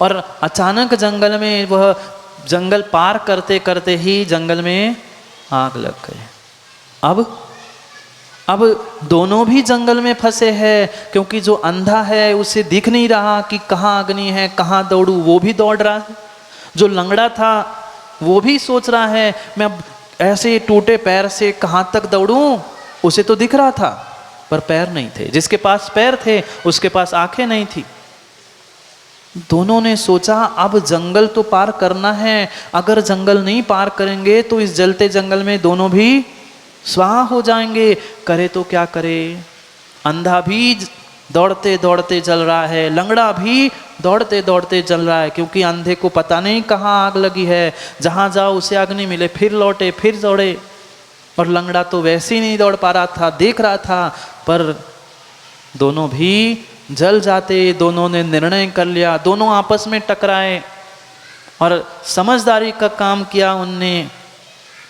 और अचानक जंगल में, वह जंगल पार करते करते ही जंगल में आग लग गई। अब दोनों भी जंगल में फंसे हैं, क्योंकि जो अंधा है उसे दिख नहीं रहा कि कहाँ अग्नि है, कहाँ दौड़ूं, वो भी दौड़ रहा है। जो लंगड़ा था वो भी सोच रहा है मैं अब ऐसे टूटे पैर से कहाँ तक दौड़ूं, उसे तो दिख रहा था पर पैर नहीं थे। जिसके पास पैर थे उसके पास आंखें नहीं थी। दोनों ने सोचा अब जंगल तो पार करना है, अगर जंगल नहीं पार करेंगे तो इस जलते जंगल में दोनों भी स्वाहा हो जाएंगे। करे तो क्या करे? अंधा भी दौड़ते दौड़ते जल रहा है, लंगड़ा भी दौड़ते दौड़ते जल रहा है, क्योंकि अंधे को पता नहीं कहाँ आग लगी है। जहाँ जाओ उसे आग नहीं मिले, फिर लौटे फिर दौड़े। और लंगड़ा तो वैसे ही नहीं दौड़ पा रहा था, देख रहा था, पर दोनों भी जल जाते। दोनों ने निर्णय कर लिया, दोनों आपस में टकराए और समझदारी का काम किया उनने,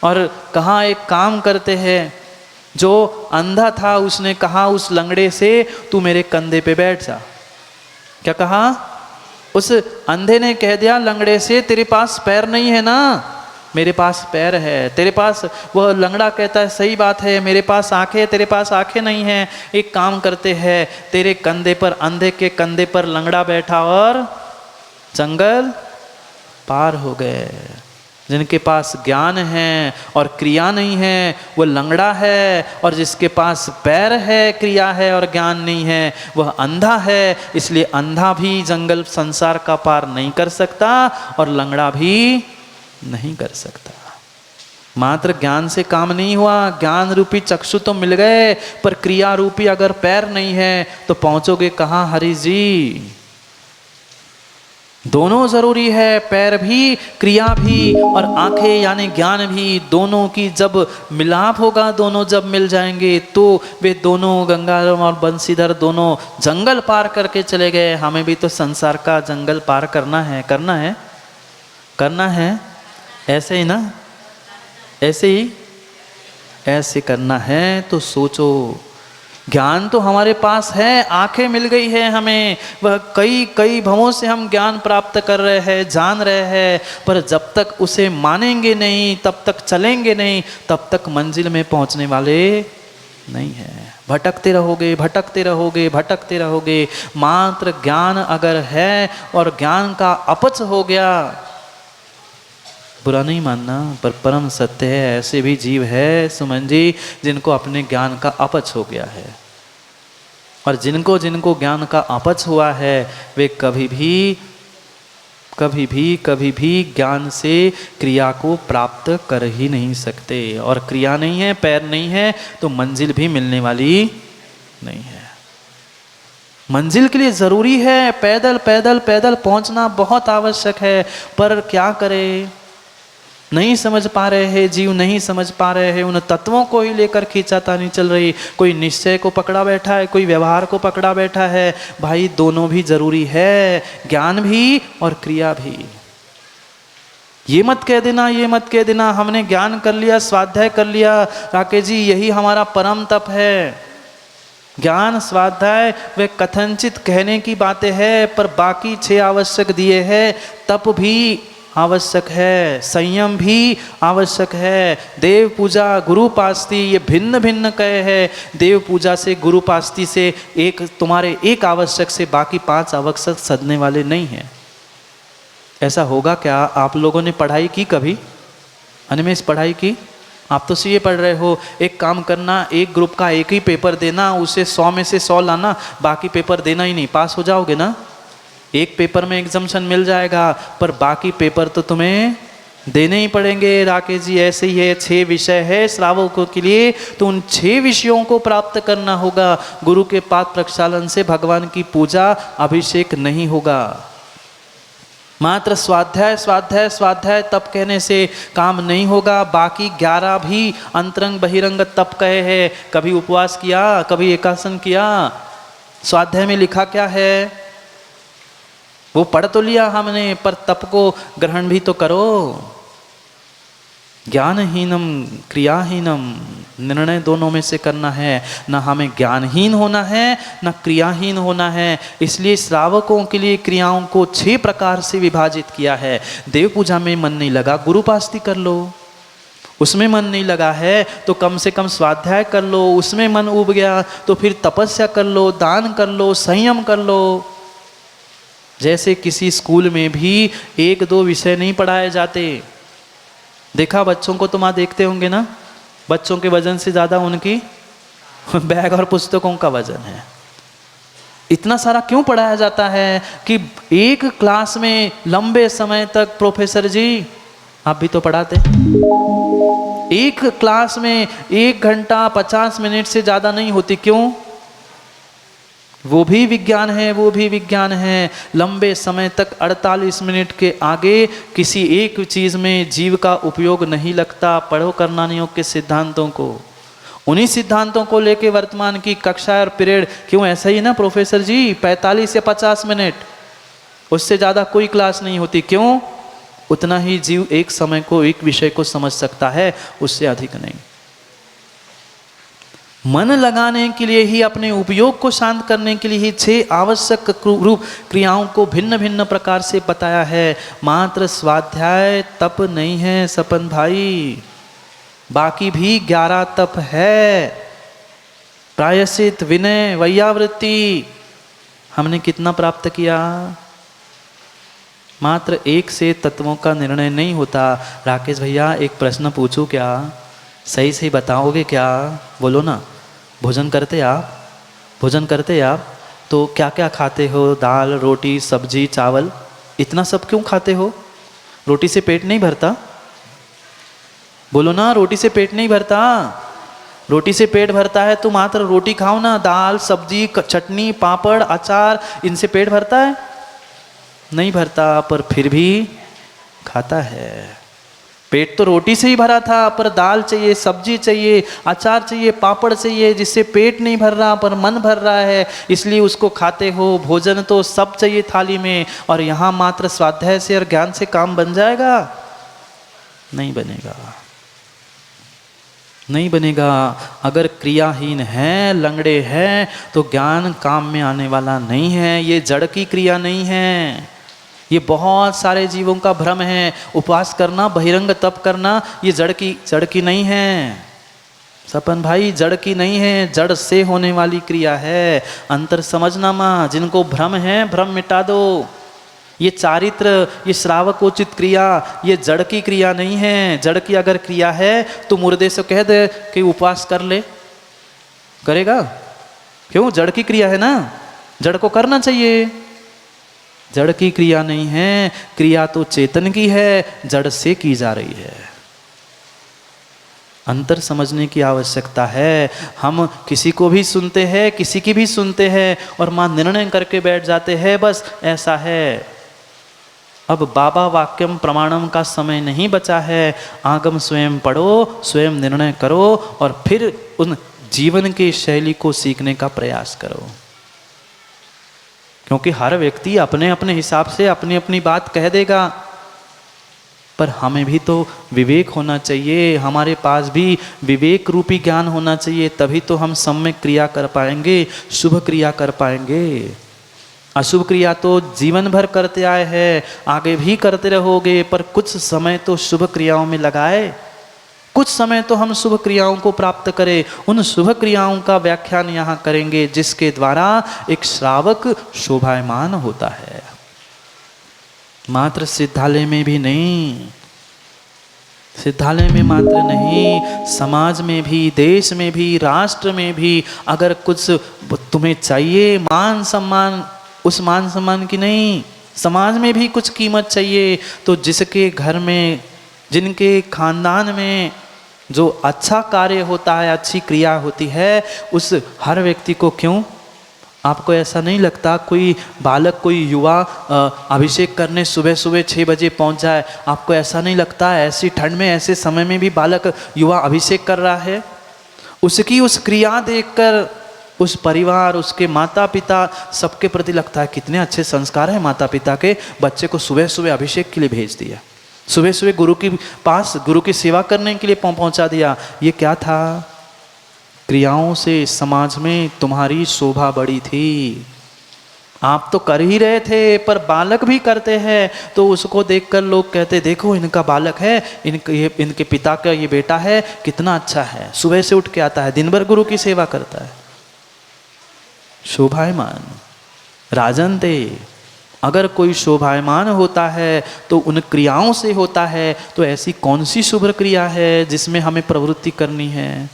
और कहा एक काम करते हैं। जो अंधा था उसने कहा उस लंगड़े से, तू मेरे कंधे पे बैठ जा। क्या कहा? उस अंधे ने कह दिया लंगड़े से, तेरे पास पैर नहीं है ना? मेरे पास पैर है। तेरे पास? वह लंगड़ा कहता है सही बात है, मेरे पास आंखें, तेरे पास आंखें नहीं हैं। एक काम करते हैं, तेरे कंधे पर, अंधे के कंधे पर लंगड़ा बैठा और जंगल पार हो गए। जिनके पास ज्ञान है और क्रिया नहीं है वह लंगड़ा है, और जिसके पास पैर है, क्रिया है और ज्ञान नहीं है, वह अंधा है। इसलिए अंधा भी जंगल संसार का पार नहीं कर सकता और लंगड़ा भी नहीं कर सकता। मात्र ज्ञान से काम नहीं हुआ, ज्ञान रूपी चक्षु तो मिल गए, पर क्रिया रूपी अगर पैर नहीं है तो पहुंचोगे कहाँ हरि जी? दोनों जरूरी है, पैर भी, क्रिया भी, और आंखें यानी ज्ञान भी। दोनों की जब मिलाप होगा, दोनों जब मिल जाएंगे तो वे दोनों, गंगाधर और बंसीधर, दोनों जंगल पार करके चले गए। हमें भी तो संसार का जंगल पार करना है ऐसे ही ना, ऐसे करना है। तो सोचो, ज्ञान तो हमारे पास है, आंखें मिल गई है हमें, वह कई भवों से हम ज्ञान प्राप्त कर रहे हैं, जान रहे हैं, पर जब तक उसे मानेंगे नहीं, तब तक चलेंगे नहीं, तब तक मंजिल में पहुंचने वाले नहीं है। भटकते रहोगे। मात्र ज्ञान अगर है और ज्ञान का अपच हो गया, बुरा नहीं मानना, पर परम सत्य है। ऐसे भी जीव है सुमन जी जिनको अपने ज्ञान का अपच हो गया है, और जिनको ज्ञान का अपच हुआ है वे कभी भी कभी भी ज्ञान से क्रिया को प्राप्त कर ही नहीं सकते। और क्रिया नहीं है, पैर नहीं है, तो मंजिल भी मिलने वाली नहीं है। मंजिल के लिए ज़रूरी है पैदल पैदल पैदल पहुंचना बहुत आवश्यक है, पर क्या करे, नहीं समझ पा रहे हैं जीव, नहीं समझ पा रहे हैं, उन तत्वों को ही लेकर खींचातानी चल रही। कोई निश्चय को पकड़ा बैठा है, कोई व्यवहार को पकड़ा बैठा है। भाई दोनों भी जरूरी है, ज्ञान भी और क्रिया भी। ये मत कह देना, ये मत कह देना हमने ज्ञान कर लिया, स्वाध्याय कर लिया, राकेश जी यही हमारा परम तप है। ज्ञान स्वाध्याय वे कथनचित कहने की बातें हैं, पर बाकी 6 आवश्यक दिए हैं। तप भी आवश्यक है, संयम भी आवश्यक है, देव पूजा गुरु पास्ती ये भिन्न भिन्न कहे हैं। देव पूजा से गुरु पास्ती से एक तुम्हारे एक आवश्यक से बाकी 5 आवश्यक सदने वाले नहीं हैं। ऐसा होगा क्या? आप लोगों ने पढ़ाई की कभी? अनिमेष पढ़ाई की? आप तो सीए पढ़ रहे हो। एक काम करना, एक ग्रुप का एक ही पेपर देना, उसे 100 में से 100 लाना, बाकी पेपर देना ही नहीं, पास हो जाओगे ना। एक पेपर में एग्जाम्शन मिल जाएगा, पर बाकी पेपर तो तुम्हें देने ही पड़ेंगे। राकेश जी ऐसे ही है, 6 विषय है श्रावकों के लिए, तो उन 6 विषयों को प्राप्त करना होगा। गुरु के पाद प्रक्षालन से भगवान की पूजा अभिषेक नहीं होगा। मात्र स्वाध्याय स्वाध्याय स्वाध्याय तप कहने से काम नहीं होगा। बाकी 11 भी अंतरंग बहिरंग तप कहे हैं। कभी उपवास किया, कभी एकासन किया, स्वाध्याय में लिखा क्या है वो पढ़ तो लिया हमने, पर तप को ग्रहण भी तो करो। ज्ञानहीनम क्रियाहीनम, निर्णय दोनों में से करना है। न हमें ज्ञानहीन होना है, न क्रियाहीन होना है। इसलिए श्रावकों के लिए क्रियाओं को 6 प्रकार से विभाजित किया है। देव पूजा में मन नहीं लगा, गुरु पास्ती कर लो। उसमें मन नहीं लगा है तो कम से कम स्वाध्याय कर लो। उसमें मन उब गया तो फिर तपस्या कर लो, दान कर लो, संयम कर लो। जैसे किसी स्कूल में भी 1-2 विषय नहीं पढ़ाए जाते। देखा बच्चों को, तुम देखते होंगे ना, बच्चों के वजन से ज़्यादा उनकी बैग और पुस्तकों का वजन है। इतना सारा क्यों पढ़ाया जाता है कि एक क्लास में लंबे समय तक, प्रोफेसर जी आप भी तो पढ़ाते, एक क्लास में 1 घंटा 50 मिनट से ज़्यादा नहीं होती। क्यों? वो भी विज्ञान है, वो भी विज्ञान है। लंबे समय तक 48 मिनट के आगे किसी एक चीज़ में जीव का उपयोग नहीं लगता। पढ़ो करनानियों के सिद्धांतों को, उन्हीं सिद्धांतों को लेके वर्तमान की कक्षा और पीरियड। क्यों ऐसा ही ना प्रोफेसर जी, 45 या 50 मिनट, उससे ज़्यादा कोई क्लास नहीं होती। क्यों? उतना ही जीव एक समय को, एक विषय को समझ सकता है, उससे अधिक नहीं। मन लगाने के लिए ही, अपने उपयोग को शांत करने के लिए ही 6 आवश्यक रूप क्रियाओं को भिन्न भिन्न प्रकार से बताया है। मात्र स्वाध्याय तप नहीं है सपन भाई, बाकी भी 11 तप है। प्रायश्चित, विनय, वैयावृत्ति हमने कितना प्राप्त किया? मात्र 1 से तत्वों का निर्णय नहीं होता। राकेश भैया एक प्रश्न पूछूं क्या? सही सही बताओगे क्या? बोलो ना। भोजन करते आप? भोजन करते आप तो क्या क्या खाते हो? दाल, रोटी, सब्जी, चावल, इतना सब क्यों खाते हो? रोटी से पेट नहीं भरता? बोलो ना, रोटी से पेट नहीं भरता। रोटी से पेट भरता है तो मात्र रोटी खाओ ना। दाल, सब्जी, चटनी, पापड़, अचार, इनसे पेट भरता है? नहीं भरता, पर फिर भी खाता है। पेट तो रोटी से ही भरा था, पर दाल चाहिए, सब्जी चाहिए, अचार चाहिए, पापड़ चाहिए, जिससे पेट नहीं भर रहा पर मन भर रहा है, इसलिए उसको खाते हो। भोजन तो सब चाहिए थाली में, और यहाँ मात्र स्वाध्याय से और ज्ञान से काम बन जाएगा? नहीं बनेगा, नहीं बनेगा। अगर क्रियाहीन है, लंगड़े हैं, तो ज्ञान काम में आने वाला नहीं है। ये जड़ की क्रिया नहीं है। ये बहुत सारे जीवों का भ्रम है। उपवास करना, बहिरंग तप करना, ये जड़ की नहीं है सपन भाई, जड़ की नहीं है, जड़ से होने वाली क्रिया है। अंतर समझना माँ, जिनको भ्रम है भ्रम मिटा दो। ये चारित्र, ये श्रावकोचित क्रिया, ये जड़ की क्रिया नहीं है। जड़ की अगर क्रिया है तो मुर्दे से कह दे कि उपवास कर ले, करेगा? क्यों? जड़ की क्रिया है ना, जड़ को करना चाहिए। जड़ की क्रिया नहीं है, क्रिया तो चेतन की है, जड़ से की जा रही है। अंतर समझने की आवश्यकता है। हम किसी को भी सुनते हैं, किसी की भी सुनते हैं और मां निर्णय करके बैठ जाते हैं, बस ऐसा है। अब बाबा वाक्यम प्रमाणम का समय नहीं बचा है। आगम स्वयं पढ़ो, स्वयं निर्णय करो और फिर उन जीवन की शैली को सीखने का प्रयास करो। क्योंकि हर व्यक्ति अपने अपने हिसाब से अपनी अपनी बात कह देगा, पर हमें भी तो विवेक होना चाहिए, हमारे पास भी विवेक रूपी ज्ञान होना चाहिए, तभी तो हम सम्यक क्रिया कर पाएंगे, शुभ क्रिया कर पाएंगे। अशुभ क्रिया तो जीवन भर करते आए हैं, आगे भी करते रहोगे, पर कुछ समय तो शुभ क्रियाओं में लगाए, कुछ समय तो हम शुभ क्रियाओं को प्राप्त करें। उन शुभ क्रियाओं का व्याख्यान यहाँ करेंगे जिसके द्वारा एक श्रावक शोभायमान होता है। मात्र सिद्धालय में भी नहीं, सिद्धालय में मात्र नहीं, समाज में भी, देश में भी, राष्ट्र में भी अगर कुछ तुम्हें चाहिए मान सम्मान, उस मान सम्मान की नहीं, समाज में भी कुछ कीमत चाहिए, तो जिसके घर में, जिनके खानदान में जो अच्छा कार्य होता है, अच्छी क्रिया होती है, उस हर व्यक्ति को क्यों, आपको ऐसा नहीं लगता कोई बालक, कोई युवा अभिषेक करने सुबह सुबह 6 बजे पहुंच जाए, आपको ऐसा नहीं लगता ऐसी ठंड में, ऐसे समय में भी बालक, युवा अभिषेक कर रहा है? उसकी उस क्रिया देखकर उस परिवार, उसके माता पिता, सबके प्रति लगता है कितने अच्छे संस्कार हैं माता पिता के, बच्चे को सुबह सुबह अभिषेक के लिए भेज दिया, सुबह सुबह गुरु के पास गुरु की सेवा करने के लिए पहुंचा दिया। ये क्या था? क्रियाओं से समाज में तुम्हारी शोभा बढ़ी थी। आप तो कर ही रहे थे, पर बालक भी करते हैं तो उसको देखकर लोग कहते देखो इनका बालक है, इनके पिता का ये बेटा है, कितना अच्छा है, सुबह से उठ के आता है, दिन भर गुरु की सेवा करता है। शोभायमान राजन ते, अगर कोई शोभायमान होता है तो उन क्रियाओं से होता है, तो ऐसी कौन सी शुभ क्रिया है जिसमें हमें प्रवृत्ति करनी है?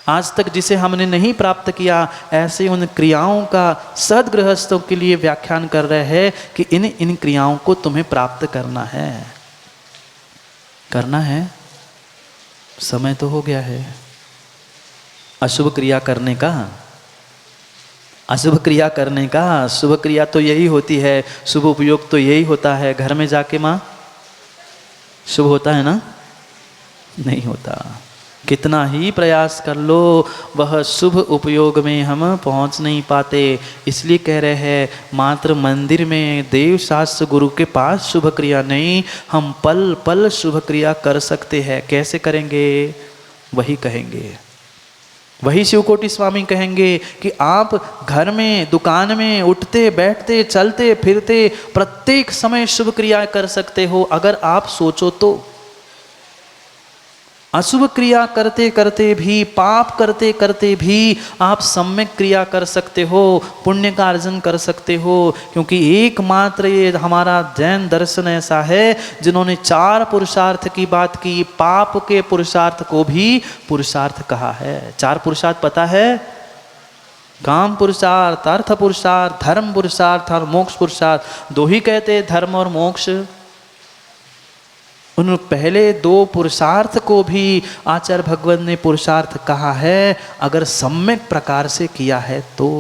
आज तक जिसे हमने नहीं प्राप्त किया, ऐसे उन क्रियाओं का सद्गृहस्थों के लिए व्याख्यान कर रहे हैं कि इन क्रियाओं को तुम्हें प्राप्त करना है। करना है, समय तो हो गया है अशुभ क्रिया करने का, अशुभ क्रिया करने का। शुभ क्रिया तो यही होती है, शुभ उपयोग तो यही होता है। घर में जाके माँ शुभ होता है ना? नहीं होता। कितना ही प्रयास कर लो, वह शुभ उपयोग में हम पहुंच नहीं पाते। इसलिए कह रहे हैं मात्र मंदिर में, देव शास्त्र गुरु के पास शुभ क्रिया नहीं, हम पल पल शुभ क्रिया कर सकते हैं। कैसे करेंगे? वही कहेंगे, वही शिवकोटि स्वामी कहेंगे कि आप घर में, दुकान में, उठते बैठते, चलते फिरते प्रत्येक समय शुभ क्रिया कर सकते हो, अगर आप सोचो तो। अशुभ क्रिया करते करते भी, पाप करते करते भी आप सम्यक क्रिया कर सकते हो, पुण्य का अर्जन कर सकते हो। क्योंकि एकमात्र ये हमारा जैन दर्शन ऐसा है जिन्होंने 4 पुरुषार्थ की बात की, पाप के पुरुषार्थ को भी पुरुषार्थ कहा है। 4 पुरुषार्थ पता है? काम पुरुषार्थ, अर्थ पुरुषार्थ, धर्म पुरुषार्थ और मोक्ष पुरुषार्थ। 2 ही कहते, धर्म और मोक्ष। उन पहले 2 पुरुषार्थ को भी आचार्य भगवत ने पुरुषार्थ कहा है, अगर सम्यक प्रकार से किया है तो।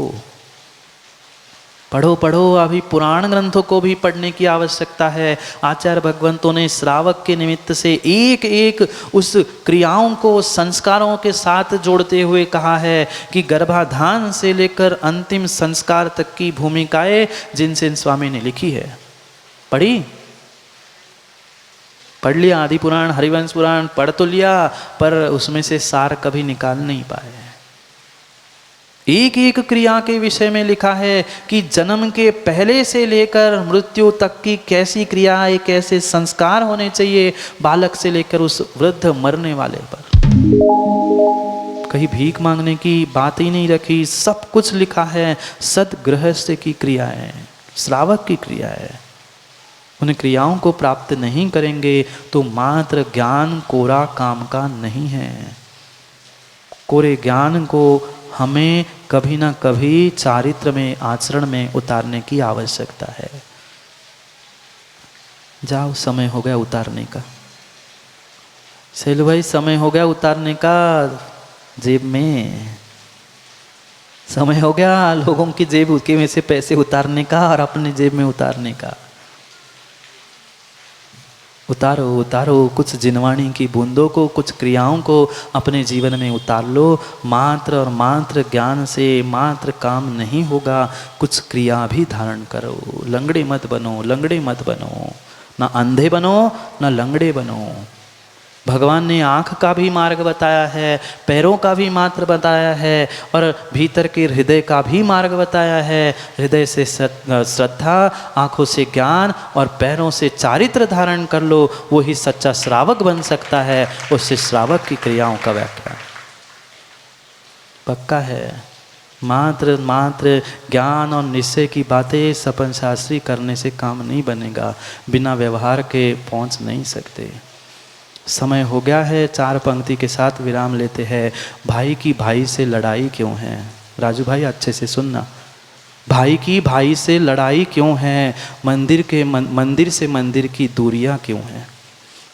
पढ़ो पढ़ो, अभी पुराण ग्रंथों को भी पढ़ने की आवश्यकता है। आचार्य भगवंतों ने श्रावक के निमित्त से एक एक उस क्रियाओं को संस्कारों के साथ जोड़ते हुए कहा है कि गर्भाधान से लेकर अंतिम संस्कार तक की भूमिकाएं जिनसेन स्वामी ने लिखी है। पढ़ी? पढ़ लिया आदि पुराण, हरिवंश पुराण पढ़ तो लिया, पर उसमें से सार कभी निकाल नहीं पाए। एक एक क्रिया के विषय में लिखा है कि जन्म के पहले से लेकर मृत्यु तक की कैसी क्रिया, कैसे संस्कार होने चाहिए, बालक से लेकर उस वृद्ध मरने वाले पर। कहीं भीख मांगने की बात ही नहीं रखी, सब कुछ लिखा है। सद्गृहस्थ की क्रिया है, श्रावक की क्रिया है। उन क्रियाओं को प्राप्त नहीं करेंगे तो मात्र ज्ञान कोरा काम का नहीं है। कोरे ज्ञान को हमें कभी ना कभी चारित्र में, आचरण में उतारने की आवश्यकता है। जाओ, समय हो गया उतारने का। शैलू भाई समय हो गया उतारने का, जेब में समय हो गया लोगों की जेब के में से पैसे उतारने का और अपने जेब में उतारने का। उतारो उतारो, कुछ जिनवाणी की बूंदों को, कुछ क्रियाओं को अपने जीवन में उतार लो। मात्र और मात्र ज्ञान से मात्र काम नहीं होगा, कुछ क्रिया भी धारण करो। लंगड़े मत बनो, लंगड़े मत बनो, ना अंधे बनो ना लंगड़े बनो। भगवान ने आँख का भी मार्ग बताया है, पैरों का भी मार्ग बताया है और भीतर के हृदय का भी मार्ग बताया है। हृदय से श्रद्धा, आँखों से ज्ञान और पैरों से चारित्र धारण कर लो, वही सच्चा श्रावक बन सकता है। उससे श्रावक की क्रियाओं का व्याख्या पक्का है। मात्र मात्र ज्ञान और निश्चय की बातें सपन शास्त्री करने से काम नहीं बनेगा, बिना व्यवहार के पहुँच नहीं सकते। समय हो गया है, 4 पंक्ति के साथ विराम लेते हैं। भाई की भाई से लड़ाई क्यों है? राजू भाई अच्छे से सुनना। भाई की भाई से लड़ाई क्यों है? मंदिर से मंदिर की दूरियां क्यों हैं?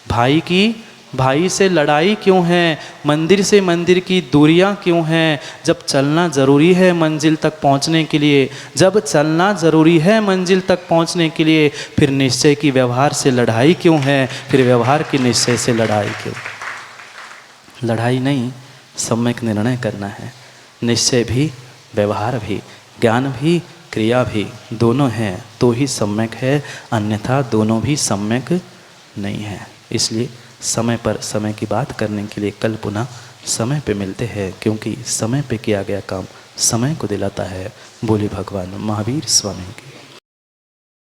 भाई की भाई से लड़ाई क्यों है? मंदिर से मंदिर की दूरियां क्यों हैं? जब चलना ज़रूरी है मंजिल तक पहुंचने के लिए, जब चलना ज़रूरी है मंजिल तक पहुंचने के लिए, फिर निश्चय की व्यवहार से लड़ाई क्यों है? फिर व्यवहार की निश्चय से लड़ाई क्यों? लड़ाई नहीं, सम्यक निर्णय करना है। निश्चय भी, व्यवहार भी, ज्ञान भी, क्रिया भी, दोनों हैं तो ही सम्यक है, अन्यथा दोनों भी सम्यक नहीं है। इसलिए समय पर समय की बात करने के लिए कल पुनः समय पे मिलते हैं, क्योंकि समय पे किया गया काम समय को दिलाता है। बोले भगवान महावीर स्वामी की।